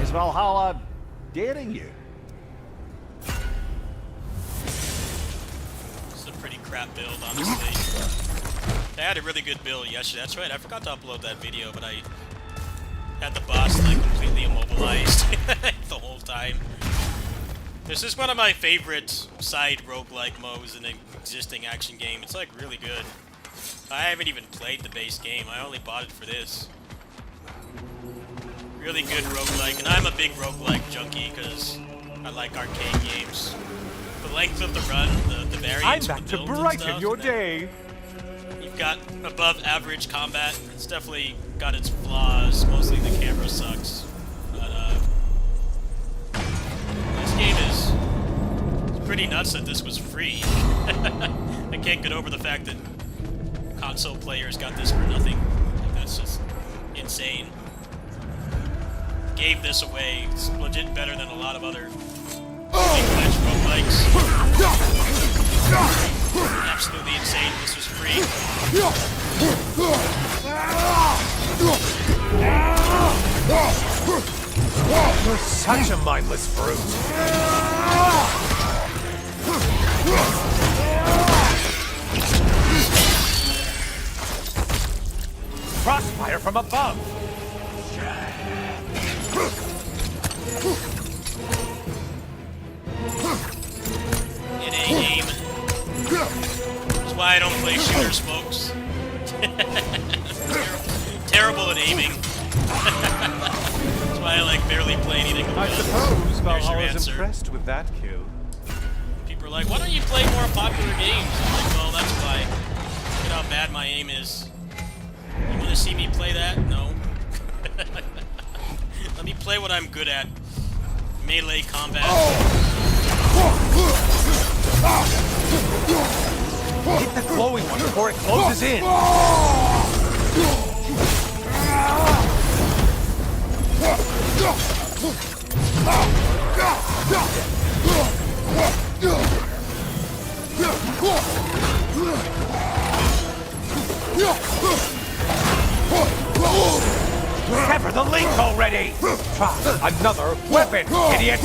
Is Valhalla daring you? It's a pretty crap build, honestly. I had a really good build yesterday. That's right, I forgot to upload that video, but I had the boss like completely immobilized the whole time. This is one of my favorite side roguelike modes in an existing action game. It's like really good. I haven't even played the base game. I only bought it for this. Really good roguelike, and I'm a big roguelike junkie because I like arcade games. The length of the run, the variance I'm of back the to build and brighten stuff, your and then day. you've got above average combat. It's definitely got its flaws. Mostly the camera sucks. But this game is it's pretty nuts that this was free. I can't get over the fact that console players got this for nothing. Like, that's just insane. Gave this away. It's legit better than a lot of other big-fledged roguelikes. Absolutely insane. This was free. You're such a mindless brute. Crossfire from above. In a game. That's why I don't play shooters, folks. Terrible at aiming. That's why I like barely play anything with I guns. suppose There's your Valhalla's answer. impressed with that kill. People are like, why don't you play more popular games? I'm like, well, that's why. Look at how bad my aim is. You want to see me play that? No. Let me play what I'm good at. Melee combat. Hit the glowing one before it closes in. Sever the link already! Try another weapon, idiot!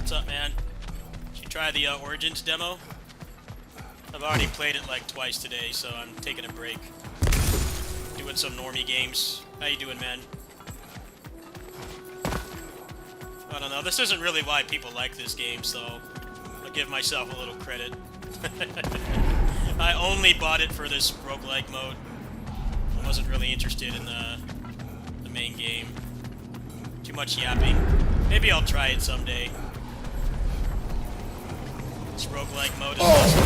What's up, man? Did you try the Origins demo? I've already played it like twice today, so I'm taking a break. Doing some normie games. How you doing, man? I don't know. This isn't really why people like this game, so I'll give myself a little credit. I only bought it for this roguelike mode. I wasn't really interested in the main game. Too much yapping. Maybe I'll try it someday. This roguelike mode is awesome.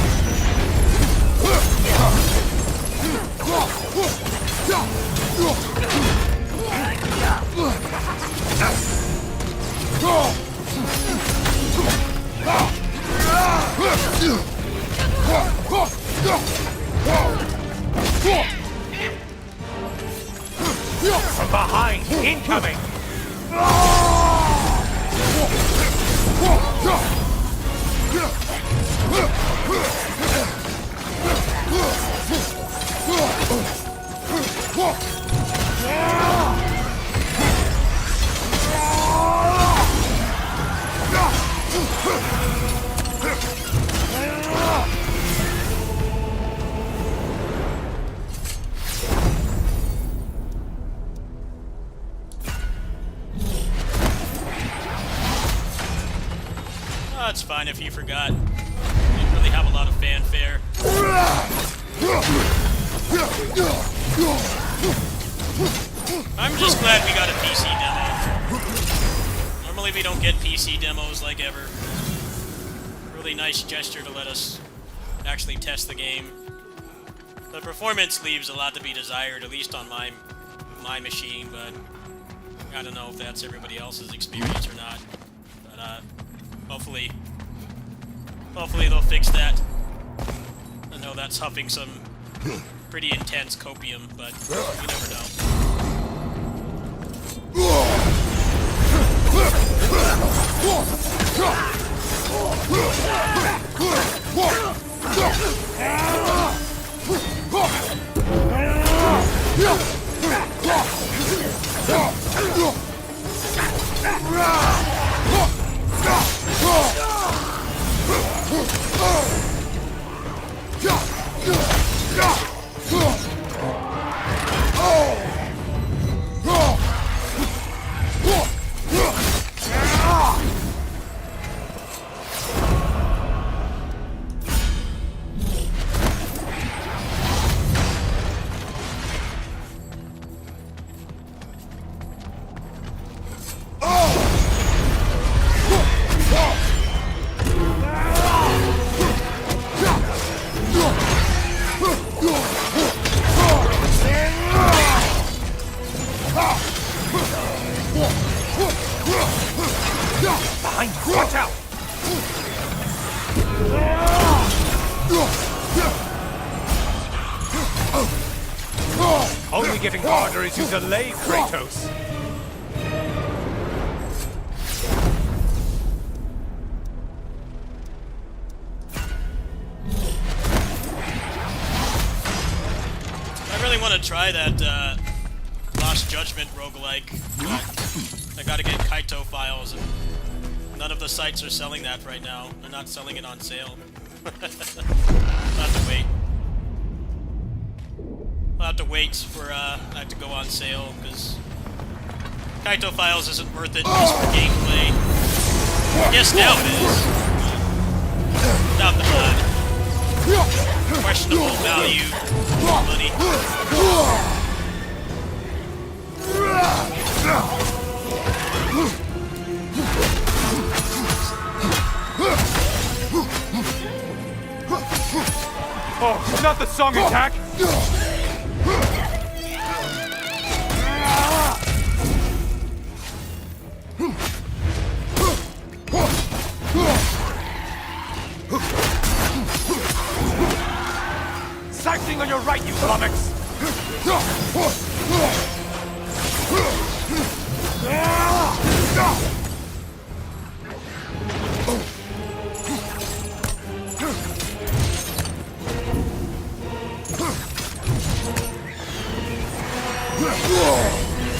From behind, incoming! Oh, it's fine if you forgot. Didn't really have a lot of fanfare. I'm just glad we got a PC demo. Normally we don't get PC demos like ever. Really nice gesture to let us actually test the game. The performance leaves a lot to be desired, at least on my machine, but I don't know if that's everybody else's experience or not. But hopefully they'll fix that. I know that's huffing some pretty intense copium, but you never know. Watch out! Only getting harder as you delay, Kratos. I really want to try that Lost Judgment roguelike. I gotta get Kaito files, and none of the sites are selling that right now. They're not selling it on sale. I'll have to wait. I'll have to wait for that to go on sale, because Kaito files isn't worth it just for gameplay. Yes, now it is. Without the questionable value money. Oh, not the song attack! Sighting on your right, you lummox!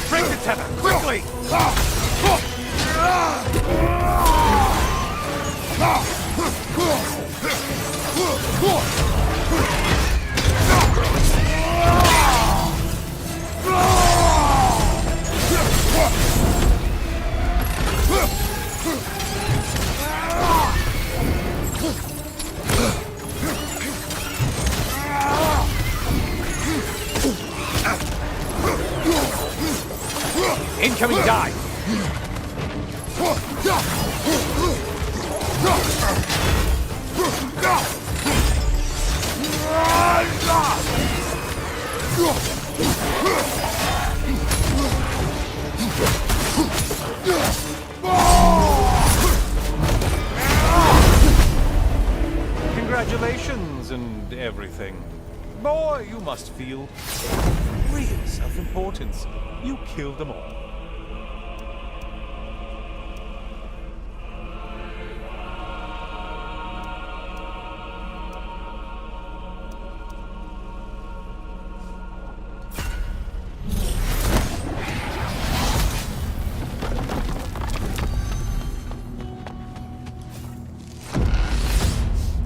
Break the tether, quickly! motivations and everything. Boy, you must feel real self-importance. You killed them all.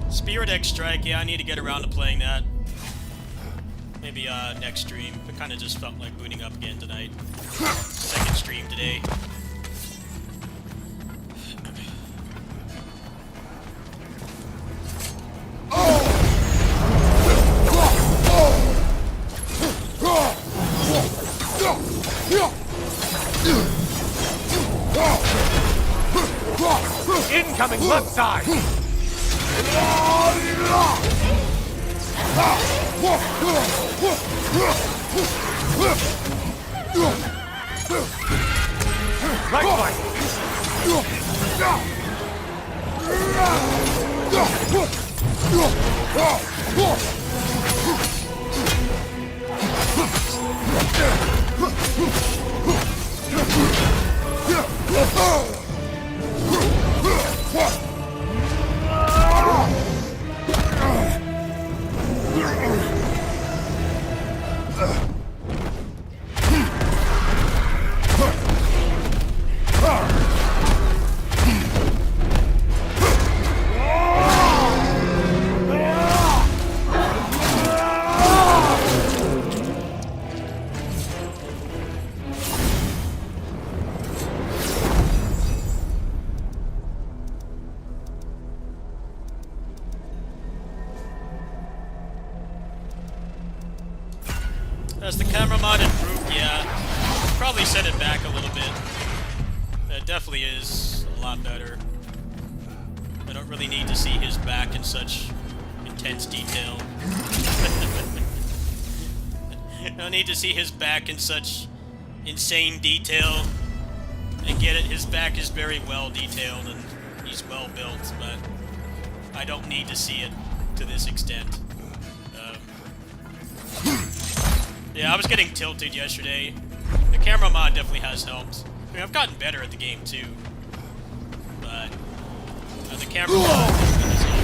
Spirit X Strike, yeah, I need to get around to playing that. Maybe next stream. It kind of just felt like booting up again tonight. Second stream today. Incoming left side! Right Has the camera mod improved? Yeah. Probably set it back a little bit. It definitely is a lot better. I don't really need to see his back in such intense detail. I don't need to see his back in such insane detail. I get it, his back is very well detailed and he's well built, but I don't need to see it to this extent. Yeah, I was getting tilted yesterday. The camera mod definitely has helped. I mean, I've gotten better at the game too, but the camera mod definitely has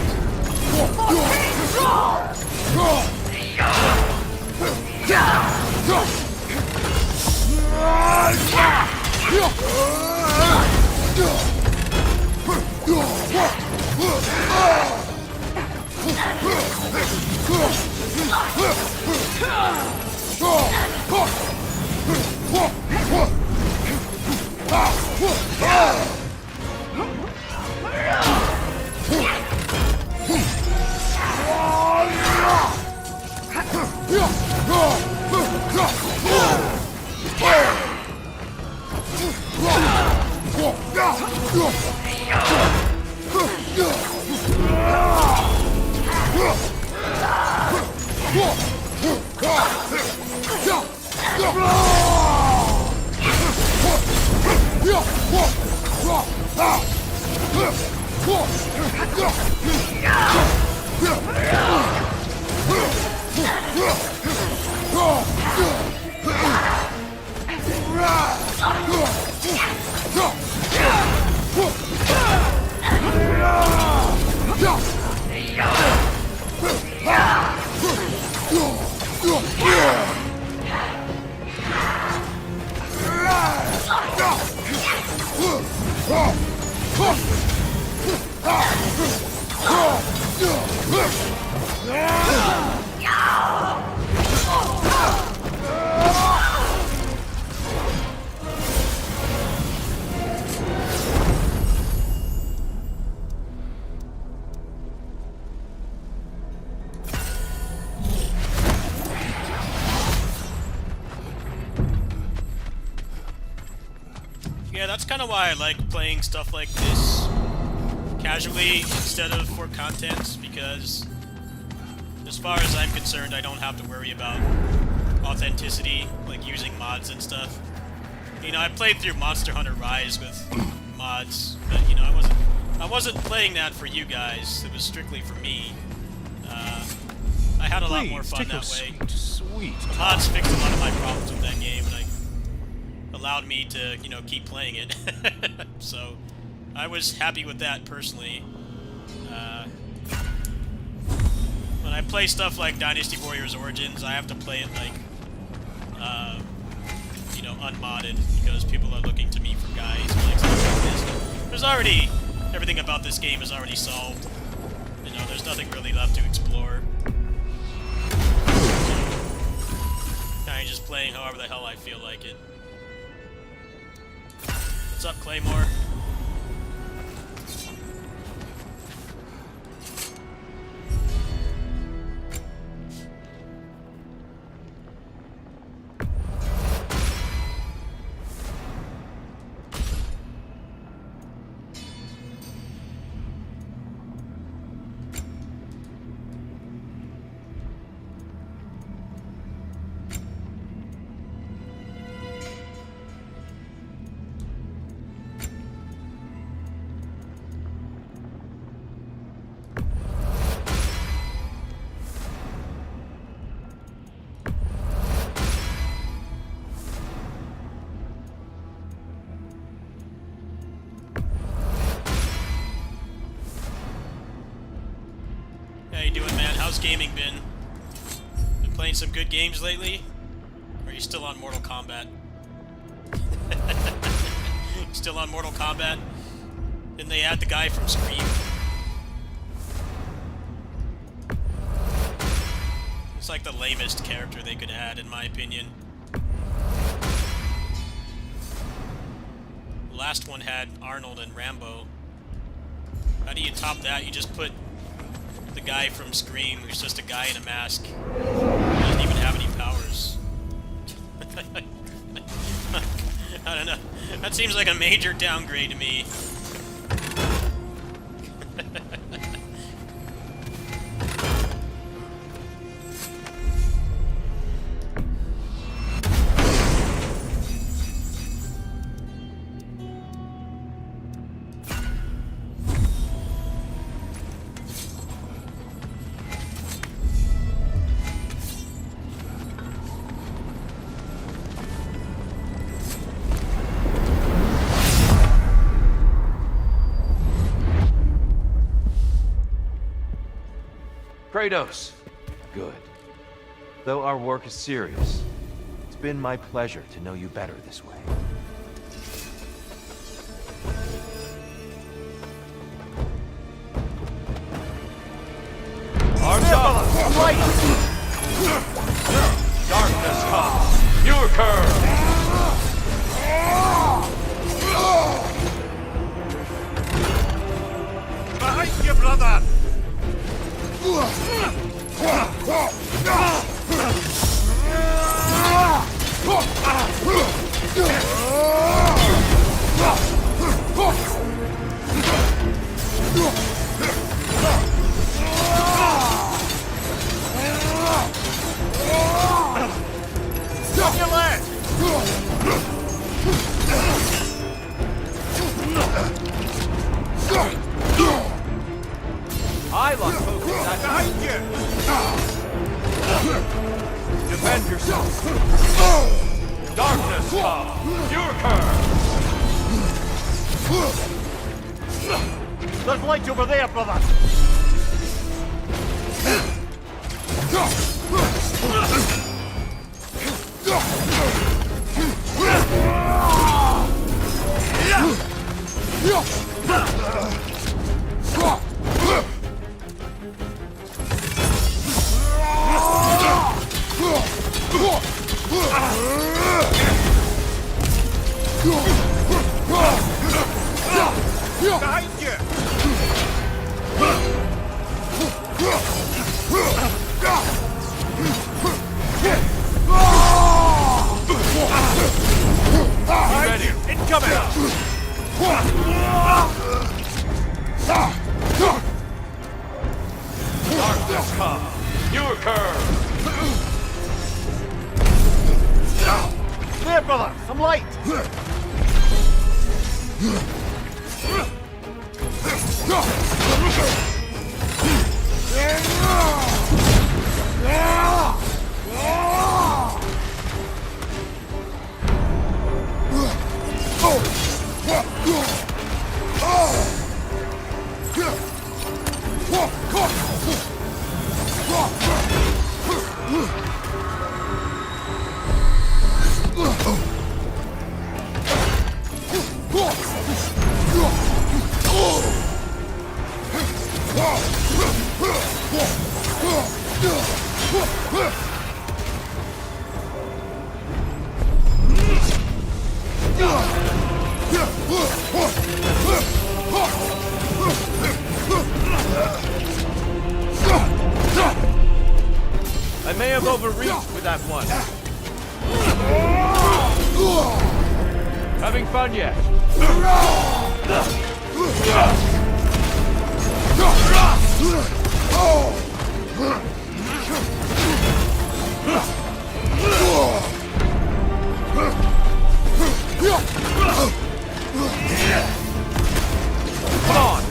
Yeah, that's kind of why I like playing stuff like this casually instead of for content, because as far as I'm concerned, I don't have to worry about authenticity, like using mods and stuff. You know, I played through Monster Hunter Rise with mods, but you know, I wasn't playing that for you guys. It was strictly for me. I had a lot more Please, fun take that your way. sweet The mods fixed a lot of my problems with that game, and allowed me to, you know, keep playing it. So, I was happy with that personally. When I play stuff like Dynasty Warriors Origins, I have to play it like, you know, unmodded, because people are looking to me for guides and like stuff like this. There's already, everything about this game is already solved. You know, there's nothing really left to explore. Kinda just playing however the hell I feel like it. What's up, Claymore? How you doing, man? How's gaming been? Been playing some good games lately? Or are you still on Mortal Kombat? Still on Mortal Kombat? Didn't they add the guy from Scream? It's like the lamest character they could add, in my opinion. The last one had Arnold and Rambo. How do you top that? You just put the guy from Scream, who's just a guy in a mask. He doesn't even have any powers. I don't know. That seems like a major downgrade to me. Kratos. Good. Though our work is serious, it's been my pleasure to know you better this way. Arms up! Darkness comes! Your curve! Behind you, brother! Stop your leg! I lost focus that behind you! Defend yourself! Darkness come! Your curve! There's light over there, brother! Behind you! Ready! Incoming! Darkness come! Your curve! There, brother! Some light! I may have overreached with that one. Having fun yet? Come on!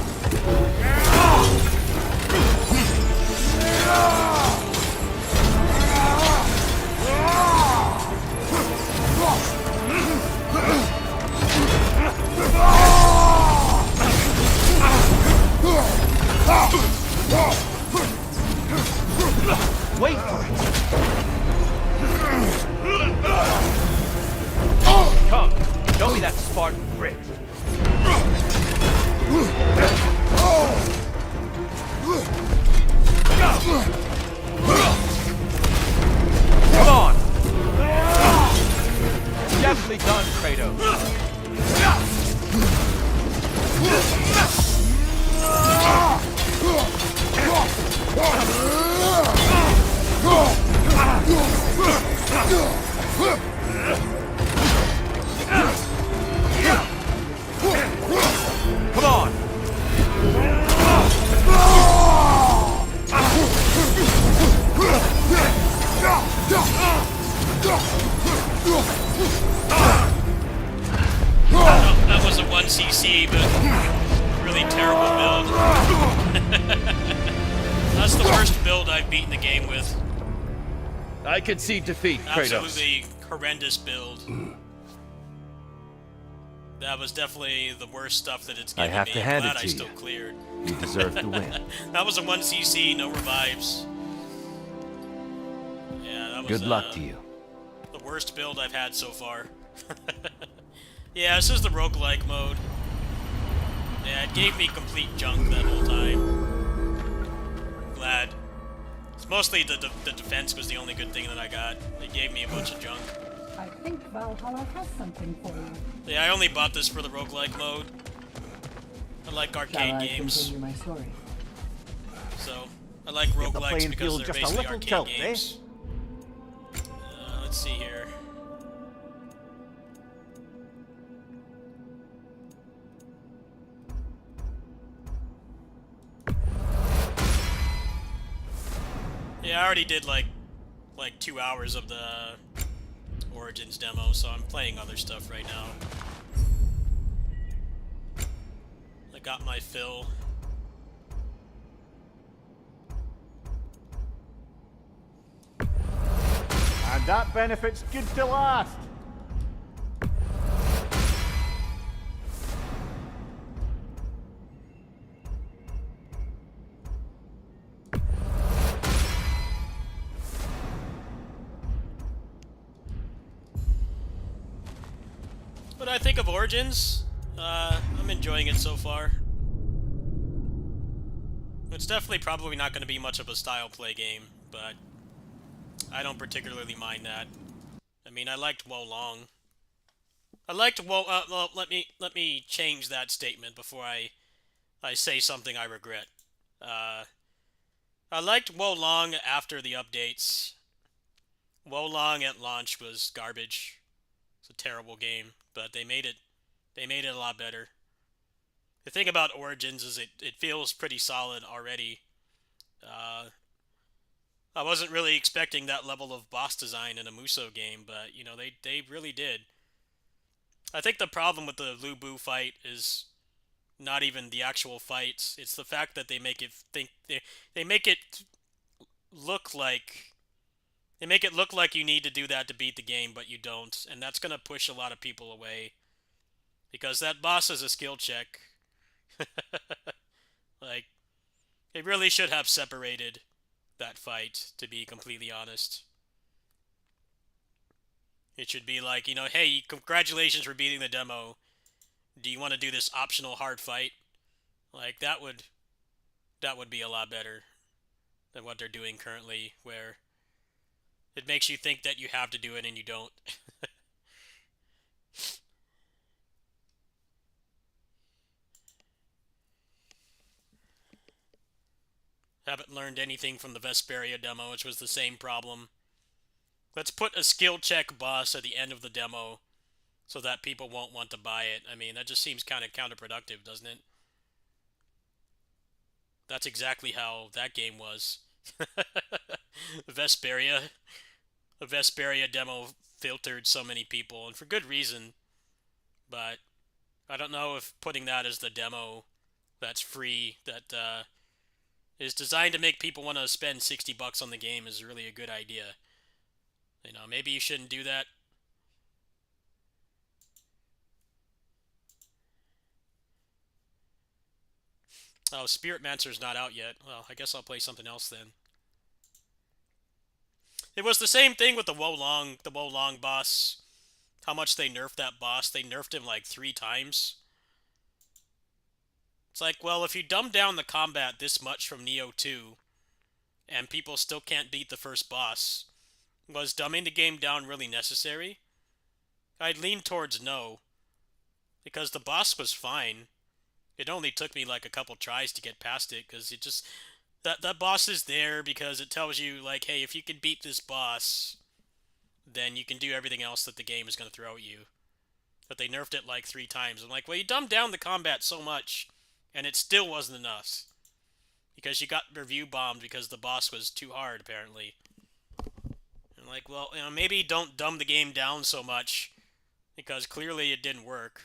Wait for it! Come, show me that Spartan grit. Come on! Definitely done, Kratos. Come on! That was a 1cc, but really terrible build. That's the worst build I've beaten the game with. I concede defeat, Kratos. Absolutely horrendous build. That was definitely the worst stuff that it's given me. I have to hand glad it to I still you. cleared. You deserve to win. That was a 1cc, no revives. Yeah, that was Good luck to you. the worst build I've had so far. Yeah, this is the roguelike mode. Yeah, it gave me complete junk that whole time. Glad. It's mostly the defense was the only good thing that I got. It gave me a bunch of junk. I think Valhalla has something for you. Yeah, I only bought this for the roguelike mode. I like arcade Shall I games. continue my story? So, I like the roguelikes playing because field they're just a basically little arcade tilt, eh? games. Let's see here. Yeah, I already did like 2 hours of the Origins demo, so I'm playing other stuff right now. I got my fill. And that benefit's good to last. What do I think of Origins? I'm enjoying it so far. It's definitely probably not going to be much of a style play game, but I don't particularly mind that. I mean, I liked Wo Long. I liked Wo. Well, let me change that statement before I say something I regret. I liked Wo Long after the updates. Wo Long at launch was garbage. It's a terrible game, but they made it a lot better. The thing about Origins is it feels pretty solid already. I wasn't really expecting that level of boss design in a Musou game, but you know they really did. I think the problem with the Lu Bu fight is not even the actual fights. It's the fact that they make it look like you need to do that to beat the game, but you don't, and that's gonna push a lot of people away. Because that boss is a skill check. Like, it really should have separated that fight, to be completely honest. It should be like, you know, hey, congratulations for beating the demo. Do you want to do this optional hard fight? Like, that would be a lot better than what they're doing currently, where It makes you think that you have to do it and you don't. Haven't learned anything from the Vesperia demo, which was the same problem. Let's put a skill check boss at the end of the demo so that people won't want to buy it. I mean, that just seems kind of counterproductive, doesn't it? That's exactly how that game was. Vesperia. The Vesperia demo filtered so many people, and for good reason. But I don't know if putting that as the demo that's free, that is designed to make people want to spend $60 on the game is really a good idea. You know, maybe you shouldn't do that. Oh, Spiritmancer's not out yet. Well, I guess I'll play something else then. It was the same thing with the Wolong boss. How much they nerfed that boss. They nerfed him like 3 times. It's like, well, if you dumb down the combat this much from Nioh 2, and people still can't beat the first boss, was dumbing the game down really necessary? I'd lean towards no, because the boss was fine. It only took me like a couple tries to get past it, because it just... That boss is there because it tells you, like, hey, if you can beat this boss, then you can do everything else that the game is going to throw at you. But they nerfed it like 3 times. I'm like, well, you dumbed down the combat so much, and it still wasn't enough. Because you got review bombed because the boss was too hard, apparently. And like, well, you know, maybe don't dumb the game down so much, because clearly it didn't work.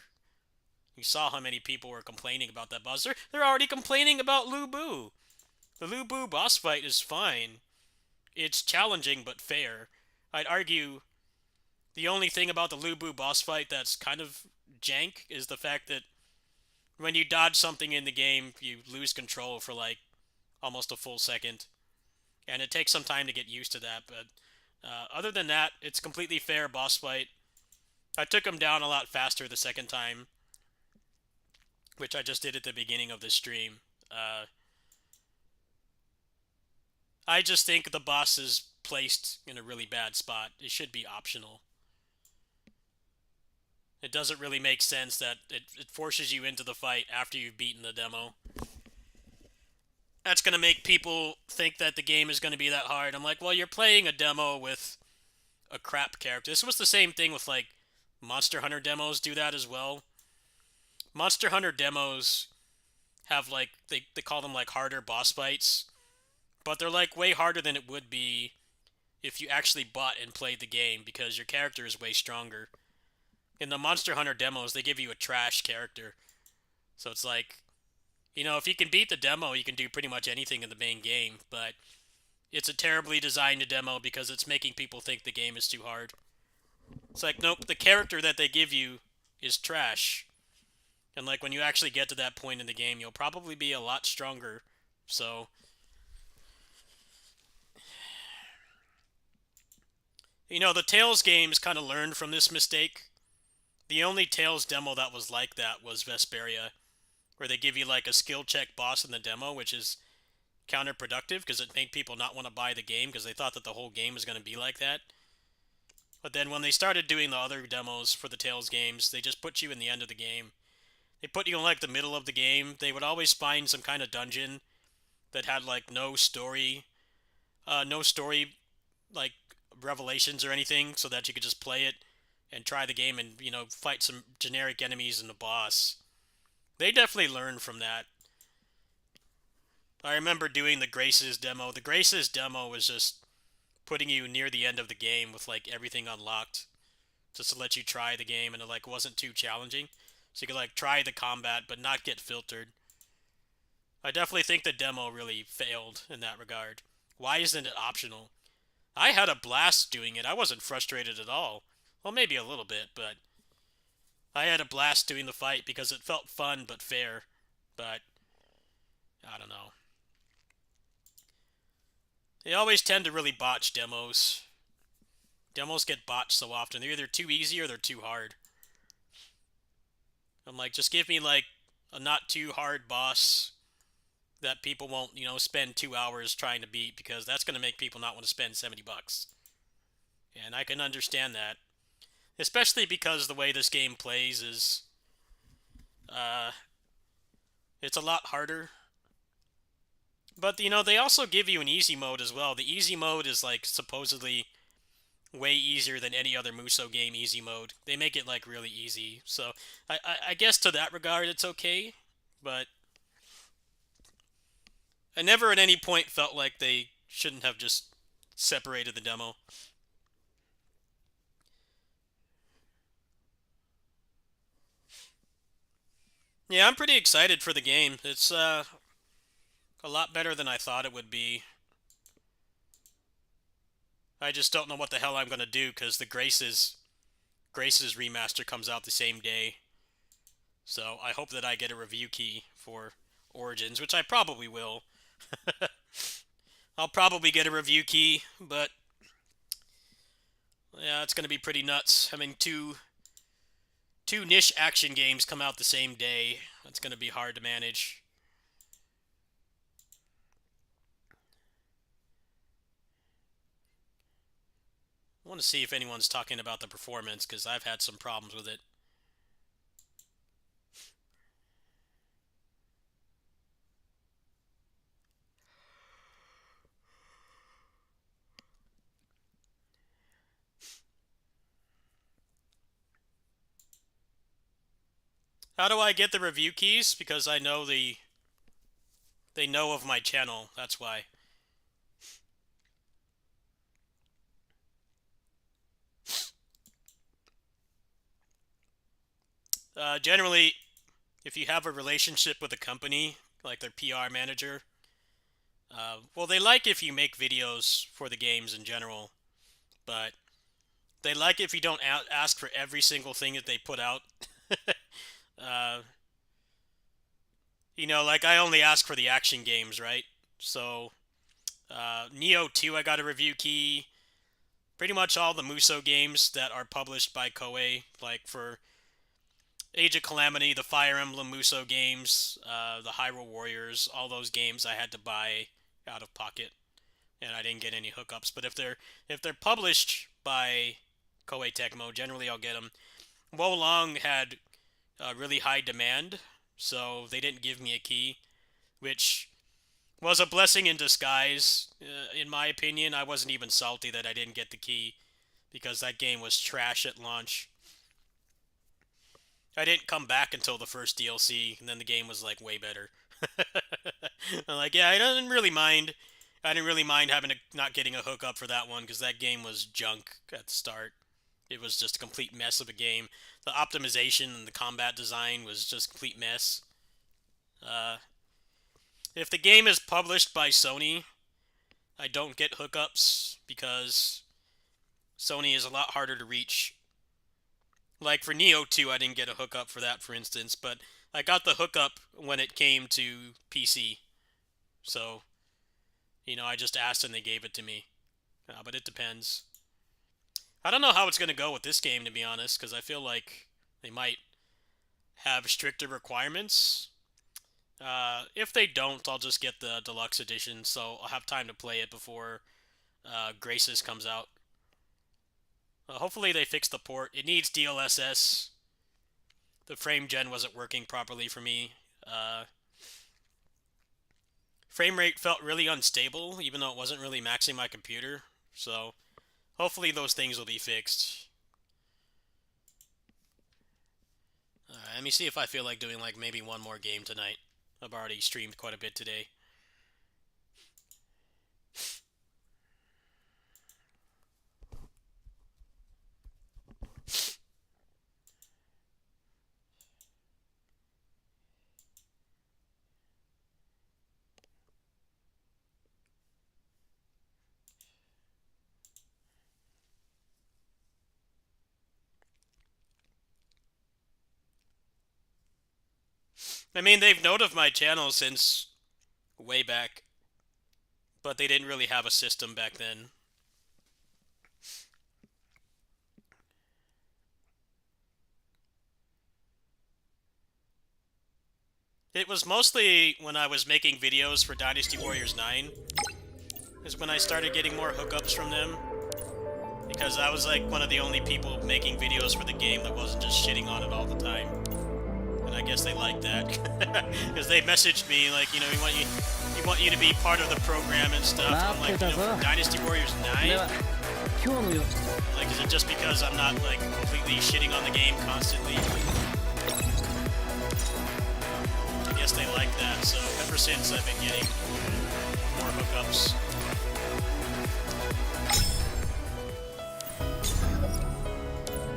You saw how many people were complaining about that boss. They're already complaining about Lu Bu. The Lu Bu boss fight is fine. It's challenging but fair. I'd argue the only thing about the Lu Bu boss fight that's kind of jank is the fact that when you dodge something in the game, you lose control for like almost a full second. And it takes some time to get used to that, but other than that, it's completely fair boss fight. I took him down a lot faster the second time, which I just did at the beginning of the stream. I just think the boss is placed in a really bad spot. It should be optional. It doesn't really make sense that it forces you into the fight after you've beaten the demo. That's going to make people think that the game is going to be that hard. I'm like, well, you're playing a demo with a crap character. This was the same thing with, like, Monster Hunter demos do that as well. Monster Hunter demos have, like, they call them, like, harder boss fights. But they're, like, way harder than it would be if you actually bought and played the game, because your character is way stronger. In the Monster Hunter demos, they give you a trash character. So it's like, you know, if you can beat the demo, you can do pretty much anything in the main game. But it's a terribly designed demo because it's making people think the game is too hard. It's like, nope, the character that they give you is trash. And, like, when you actually get to that point in the game, you'll probably be a lot stronger. So... You know, the Tales games kind of learned from this mistake. The only Tales demo that was like that was Vesperia, where they give you like a skill check boss in the demo, which is counterproductive because it made people not want to buy the game because they thought that the whole game was going to be like that. But then when they started doing the other demos for the Tales games, they just put you in the end of the game. They put you in like the middle of the game. They would always find some kind of dungeon that had like no story like revelations or anything, so that you could just play it and try the game and, you know, fight some generic enemies and a boss. They definitely learned from that. I remember doing the Graces demo. The Graces demo was just putting you near the end of the game with like everything unlocked, just to let you try the game, and it like wasn't too challenging, so you could like try the combat but not get filtered. I definitely think the demo really failed in that regard. Why isn't it optional? I had a blast doing it. I wasn't frustrated at all. Well, maybe a little bit, but I had a blast doing the fight because it felt fun but fair. But I don't know. They always tend to really botch demos. Demos get botched so often. They're either too easy or they're too hard. I'm like, just give me like a not too hard boss that people won't, you know, spend 2 hours trying to beat, because that's going to make people not want to spend $70. And I can understand that. Especially because the way this game plays is... it's a lot harder. But, you know, they also give you an easy mode as well. The easy mode is, like, supposedly way easier than any other Musou game easy mode. They make it, like, really easy. So, I guess to that regard, it's okay. But I never at any point felt like they shouldn't have just separated the demo. Yeah, I'm pretty excited for the game. It's, a lot better than I thought it would be. I just don't know what the hell I'm going to do, because the Graces remaster comes out the same day. So I hope that I get a review key for Origins, which I probably will. I'll probably get a review key, but yeah, it's going to be pretty nuts. Having two niche action games come out the same day. That's going to be hard to manage. I want to see if anyone's talking about the performance, because I've had some problems with it. How do I get the review keys? Because I know they know of my channel, that's why. Generally, if you have a relationship with a company, like their PR manager, well, they like if you make videos for the games in general, but they like if you don't ask for every single thing that they put out. You know, like, I only ask for the action games, right? So, Neo 2, I got a review key. Pretty much all the Musou games that are published by Koei, like for Age of Calamity, the Fire Emblem Musou games, the Hyrule Warriors, all those games I had to buy out of pocket, and I didn't get any hookups. But if they're published by Koei Tecmo, generally I'll get them. Wo Long had really high demand, so they didn't give me a key, which was a blessing in disguise. In my opinion, I wasn't even salty that I didn't get the key, because that game was trash at launch. I didn't come back until the first DLC, and then the game was, like, way better. I'm like, yeah, I didn't really mind. I didn't really mind not getting a hookup for that one, because that game was junk at the start. It was just a complete mess of a game. The optimization and the combat design was just a complete mess. If the game is published by Sony, I don't get hookups, because Sony is a lot harder to reach. Like for Neo 2, I didn't get a hookup for that, for instance, but I got the hookup when it came to PC. So, you know, I just asked and they gave it to me. But it depends. I don't know how it's going to go with this game, to be honest, because I feel like they might have stricter requirements. If they don't, I'll just get the deluxe edition, so I'll have time to play it before Graces comes out. Hopefully they fix the port. It needs DLSS. The frame gen wasn't working properly for me. Frame rate felt really unstable, even though it wasn't really maxing my computer. So hopefully those things will be fixed. Alright, let me see if I feel like doing like maybe one more game tonight. I've already streamed quite a bit today. I mean, they've known of my channel since way back, but they didn't really have a system back then. It was mostly when I was making videos for Dynasty Warriors 9, is when I started getting more hookups from them. Because I was like one of the only people making videos for the game that wasn't just shitting on it all the time. And I guess they liked that. Because they messaged me like, you know, we want you to be part of the program and stuff. And I'm like, you know, for Dynasty Warriors 9? Like, is it just because I'm not like completely shitting on the game constantly? I guess they like that, so ever since I've been getting more hookups.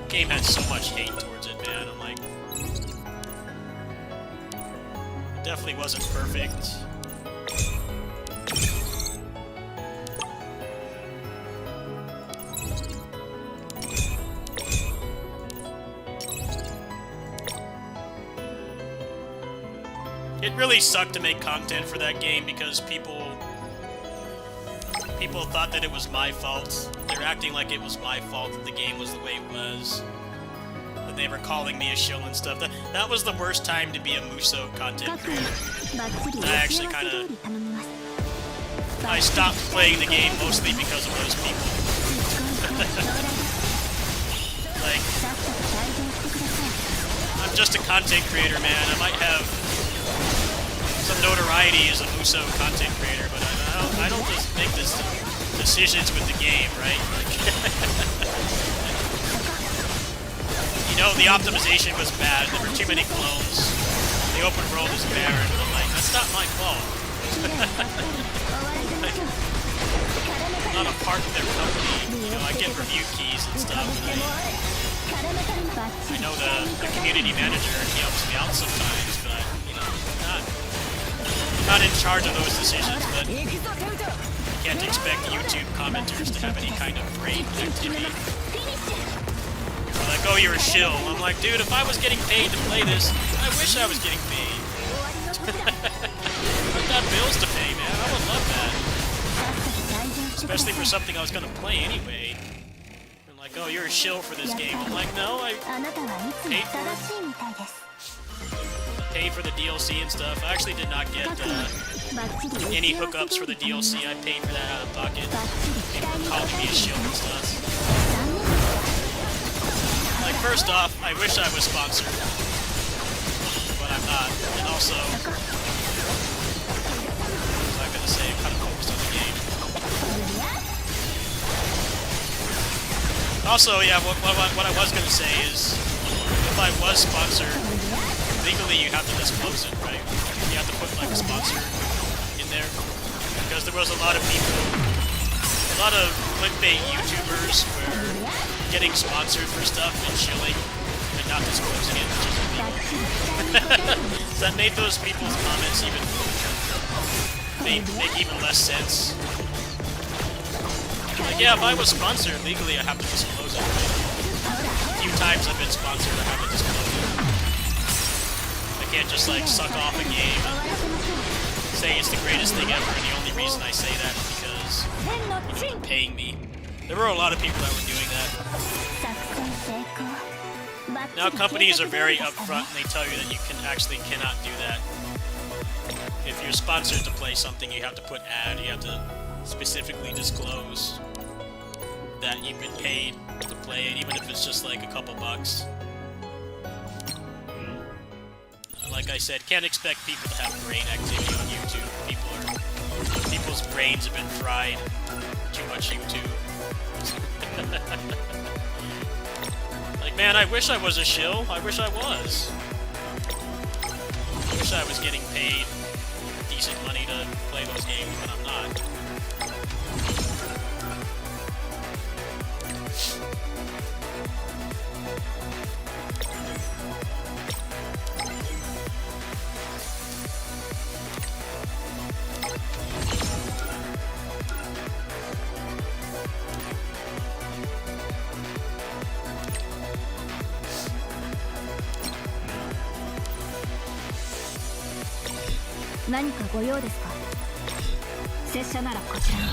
Game had so much hate towards it, man. I'm like, it definitely wasn't perfect. It really sucked to make content for that game because people thought that it was my fault. They're acting like it was my fault that the game was the way it was. That they were calling me a shill and stuff. That was the worst time to be a Muso content creator. I actually kind of... I stopped playing the game mostly because of those people. Like... I'm just a content creator, man. I might have some notoriety as a Muso content creator, but I don't just make decisions with the game, right? Like you know, the optimization was bad. There were too many clones. The open world is barren. I'm like, that's not my fault. Like, I'm not a part of their company. You know, I get review keys and stuff. I know the community manager. He helps me out sometimes, but you know, I'm not in charge of those decisions. But you can't expect YouTube commenters to have any kind of brain activity. They're like, oh, you're a shill. I'm like, dude, if I was getting paid to play this, I wish I was getting paid. I've got bills to pay, man. I would love that. Especially for something I was going to play anyway. And like, oh, you're a shill for this game. I'm like, no, I paid for the DLC and stuff. I actually did not get any hookups for the DLC. I paid for that out of pocket. People were calling me a shill and stuff. Like, first off, I wish I was sponsored. But I'm not. And also, what was I gonna say? I'm kind of focused on the game. Also, yeah, what I was gonna say is, if I was sponsored, legally you have to disclose it, right? You have to put like a sponsor in there. Because there was a lot of people, a lot of clickbait YouTubers were getting sponsored for stuff and shilling and not disclosing it, which is illegal. So that made those people's comments make even less sense. Like, yeah, if I was sponsored, legally I have to disclose it, right? A few times I've been sponsored, I have to disclose it. I can't just, like, suck off a game and say it's the greatest thing ever, and the only reason I say that is because, you know, they're paying me. There were a lot of people that were doing that. Now, companies are very upfront, and they tell you that you cannot do that. If you're sponsored to play something, you have to put ad, you have to specifically disclose that you've been paid to play it, even if it's just like a couple bucks. Like I said, can't expect people to have brain activity on YouTube. People's brains have been fried. Too much YouTube. Like, man, I wish I was a shill. I wish I was. I wish I was getting paid decent money to play those games, but I'm not.何かご用ですか？拙者ならこちらに。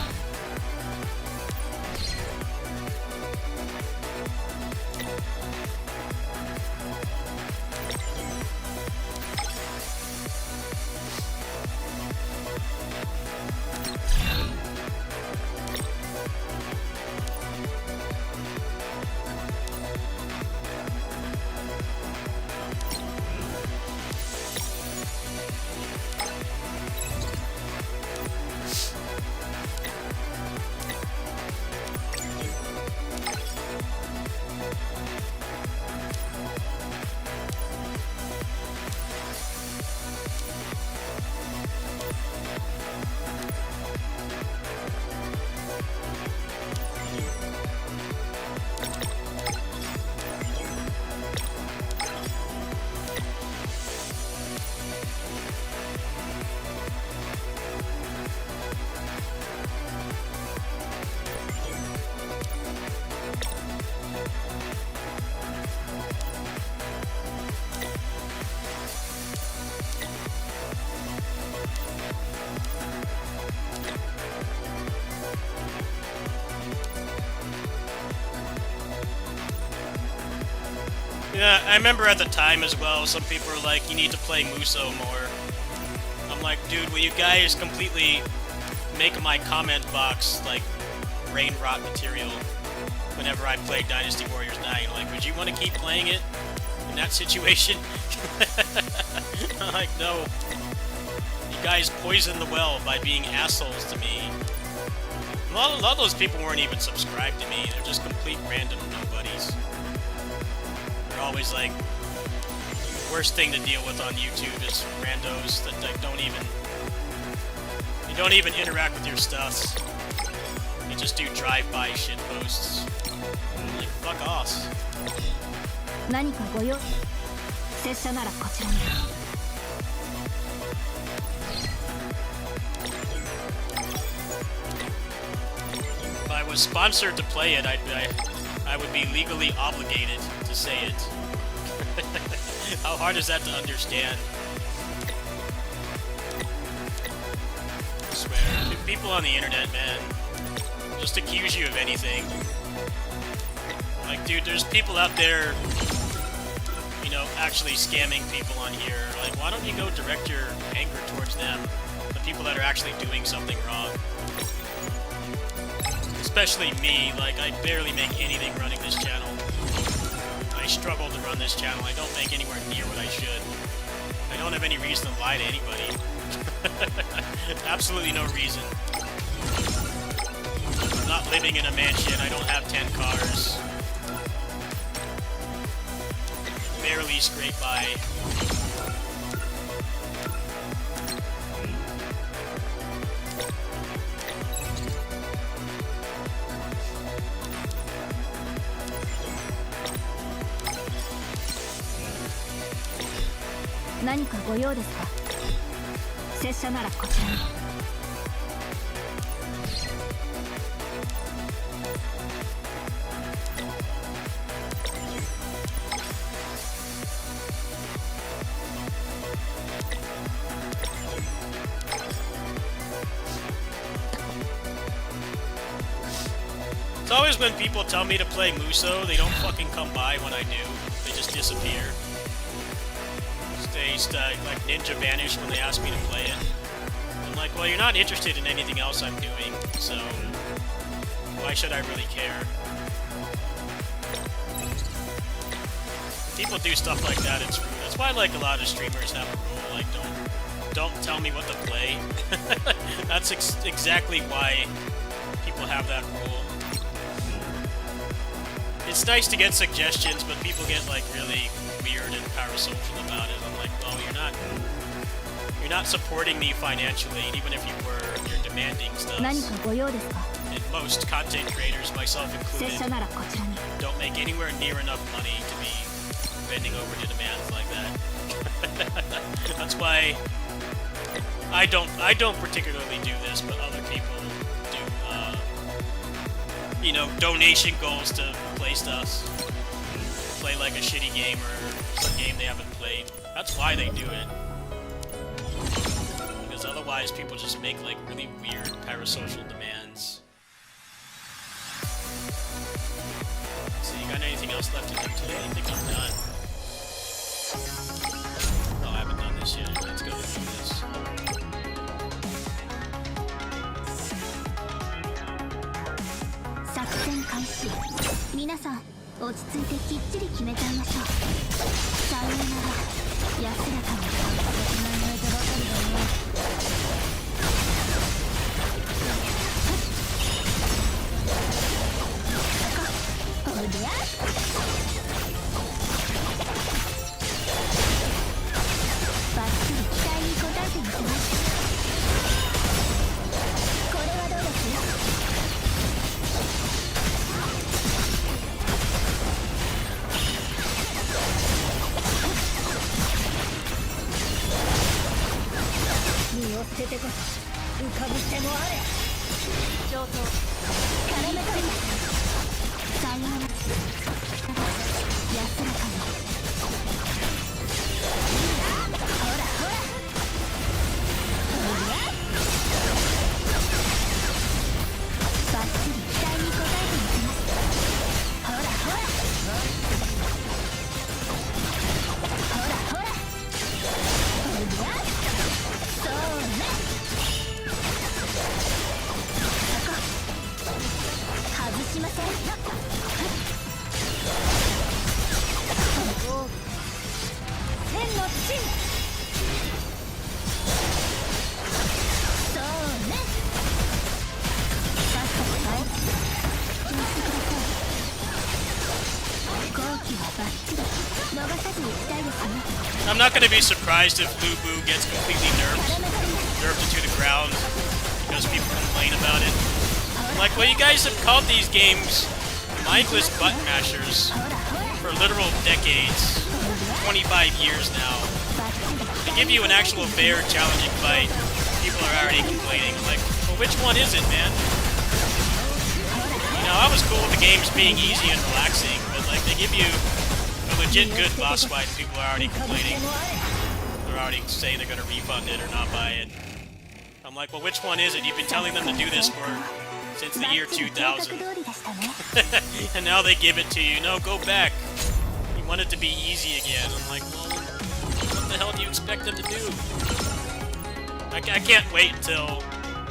Yeah, I remember at the time as well, some people were like, you need to play Muso more. I'm like, dude, will you guys completely make my comment box like brain rot material whenever I play Dynasty Warriors 9? Like, would you want to keep playing it in that situation? I'm like, no. You guys poisoned the well by being assholes to me. A lot of those people weren't even subscribed to me. They're just complete random nobodies. They're always like, the worst thing to deal with on YouTube is randos that like, don't even interact with your stuff. They just do drive-by shit posts. Like, fuck off. 何かご用拙者ならこちらに If I was sponsored to play it, I would be legally obligated to say it. How hard is that to understand? I swear, people on the internet, man, just accuse you of anything. Like, dude, there's people out there, you know, actually scamming people on here. Like, why don't you go direct your anger towards them, the people that are actually doing something wrong? Especially me, like, I barely make anything running this channel. I struggle to run this channel. I don't make anywhere near what I should. I don't have any reason to lie to anybody. Absolutely no reason. I'm not living in a mansion. I don't have 10 cars. Barely scrape by.何かご用ですか拙者ならこちらに It's always when people tell me to play Muso, they don't fucking come by when I do. They just disappear. They like ninja vanish when they ask me to play it. I'm like, well, you're not interested in anything else I'm doing, so why should I really care? People do stuff like that, it's rude. That's why like a lot of streamers have a rule, like don't tell me what to play. That's exactly why people have that rule. It's nice to get suggestions, but people get like really weird and parasocial about it. I'm like, well, you're not supporting me financially, and even if you were, you're demanding stuff. And most content creators, myself included, don't make anywhere near enough money to be bending over to demands like that. That's why I don't particularly do this, but other people do. You know, donation goals to play stuff. Play like a shitty game or some game they haven't played. That's why they do it. Because otherwise people just make like really weird parasocial demands. So you got anything else left to do today? I think I'm done. Oh, I haven't done this yet. Let's go through this.皆さん落ち着いてきっちり決めちゃいましょう。さようなら安らかに。考えたばかりだね。おりゃバッチリ期待に応えてみせます。これはどうです？身を捨ててこそ浮かぶ手もあれ上等絡め取りさようなら安らかにほらほらおりゃバッチリ期待に応えてみせますほらほら I'm not gonna be surprised if Lu Bu gets completely nerfed to the ground because people complain about it. Like, well, you guys have called these games mindless button mashers for literal decades, 25 years now. They give you an actual fair, challenging fight. People are already complaining. Like, well, which one is it, man? You know, I was cool with the games being easy and relaxing, but like, they give you a legit good boss fight, and people are already complaining. They're already saying they're gonna refund it or not buy it. I'm like, well, which one is it? You've been telling them to do this since the year 2000. And now they give it to you. No, go back. You want it to be easy again. I'm like, well, what the hell do you expect them to do? I can't wait until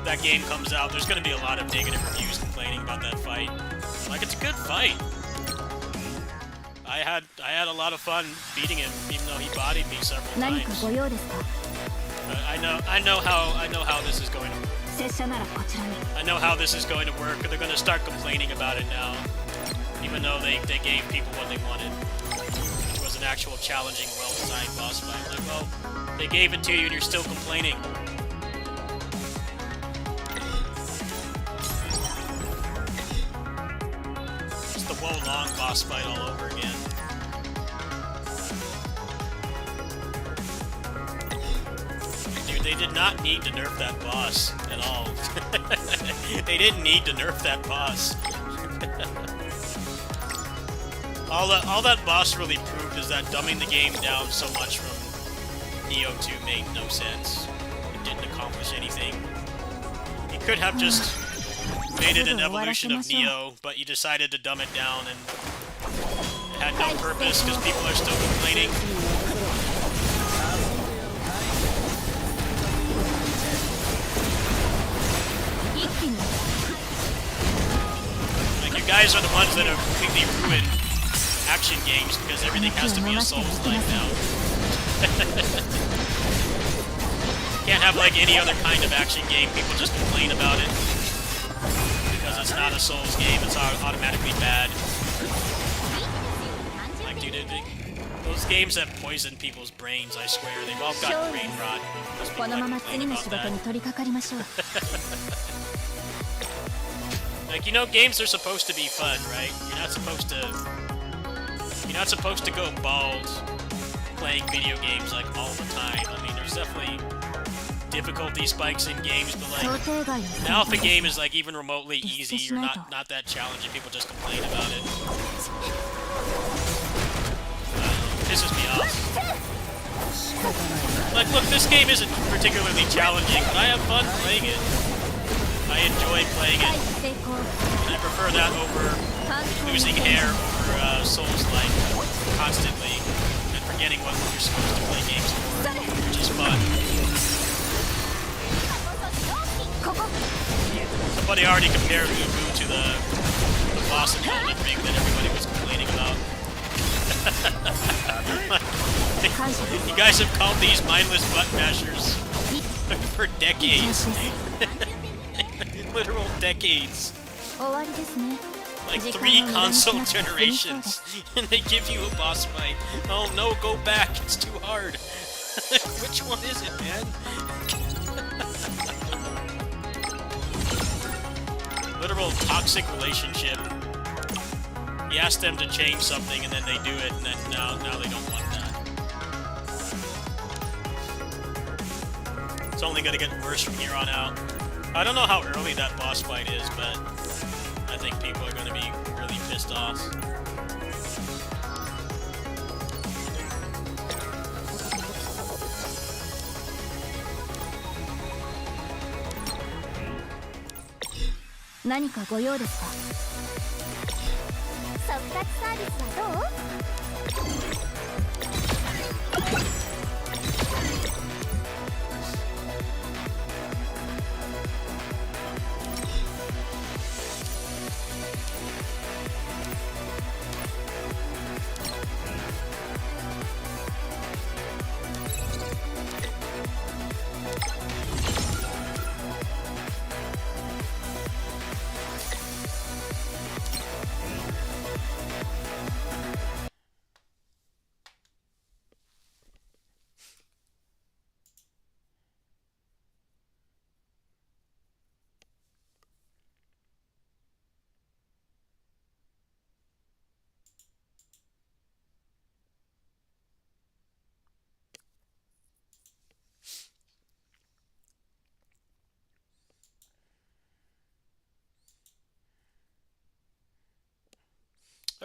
that game comes out. There's going to be a lot of negative reviews complaining about that fight. Like, it's a good fight. I had a lot of fun beating him, even though he bodied me several times. I know how this is going to work. I know how this is going to work. They're going to start complaining about it now, even though they gave people what they wanted, which was an actual challenging, well-designed boss fight. Like, well, they gave it to you and you're still complaining. Just the Wo-Long boss fight all over again. They did not need to nerf that boss at all. They didn't need to nerf that boss. all that boss really proved is that dumbing the game down so much from Nioh 2 made no sense. It didn't accomplish anything. You could have just made it an evolution of Nioh, but you decided to dumb it down and it had no purpose because people are still complaining. Like, you guys are the ones that have completely ruined action games because everything has to be a Souls-like now. Can't have like any other kind of action game. People just complain about it because it's not a Souls game. It's automatically bad. Like, dude, those games have poisoned people's brains. I swear, they've all got brain rot. Most people complain about that. Like, you know, games are supposed to be fun, right? You're not supposed to go bald playing video games like all the time. I mean, there's definitely difficulty spikes in games, but like, now if a game is like even remotely easy or not that challenging, people just complain about it. Pisses me off. Like, look, this game isn't particularly challenging, but I have fun playing it. I enjoy playing it, and I prefer that over losing hair over Souls-like constantly and forgetting what you're supposed to play games for, which is fun. Somebody already compared Lu Bu to the boss of Elden Ring that everybody was complaining about. You guys have called these mindless butt mashers for decades. Literal decades. Like 3 console generations, and they give you a boss fight. Oh no, go back, it's too hard. Which one is it, man? Literal toxic relationship. You ask them to change something and then they do it, and then now they don't want that. It's only gonna get worse from here on out. I don't know how early that boss fight is, but I think people are gonna be really pissed off.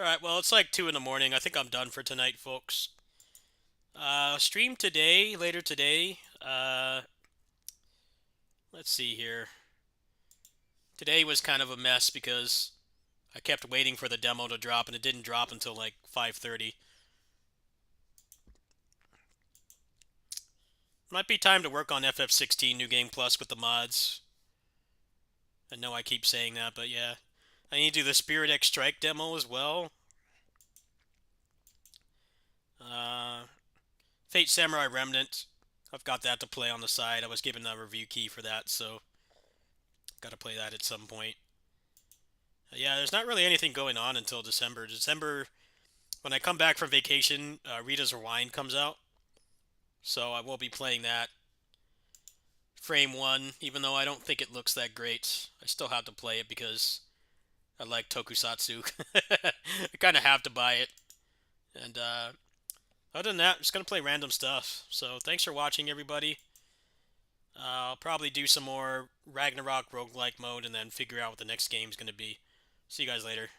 Alright, well, it's like 2 in the morning. I think I'm done for tonight, folks. Stream today, later today. Let's see here. Today was kind of a mess because I kept waiting for the demo to drop, and it didn't drop until like 5:30. Might be time to work on FF16 New Game Plus with the mods. I know I keep saying that, but yeah. I need to do the Spirit X Strike demo as well. Fate Samurai Remnant. I've got that to play on the side. I was given a review key for that, so got to play that at some point. Yeah, there's not really anything going on until December. December, when I come back from vacation, Rita's Rewind comes out. So I will be playing that. Frame 1, even though I don't think it looks that great. I still have to play it because I like Tokusatsu. I kind of have to buy it. And other than that, I'm just going to play random stuff. So thanks for watching, everybody. I'll probably do some more Ragnarok roguelike mode and then figure out what the next game's going to be. See you guys later.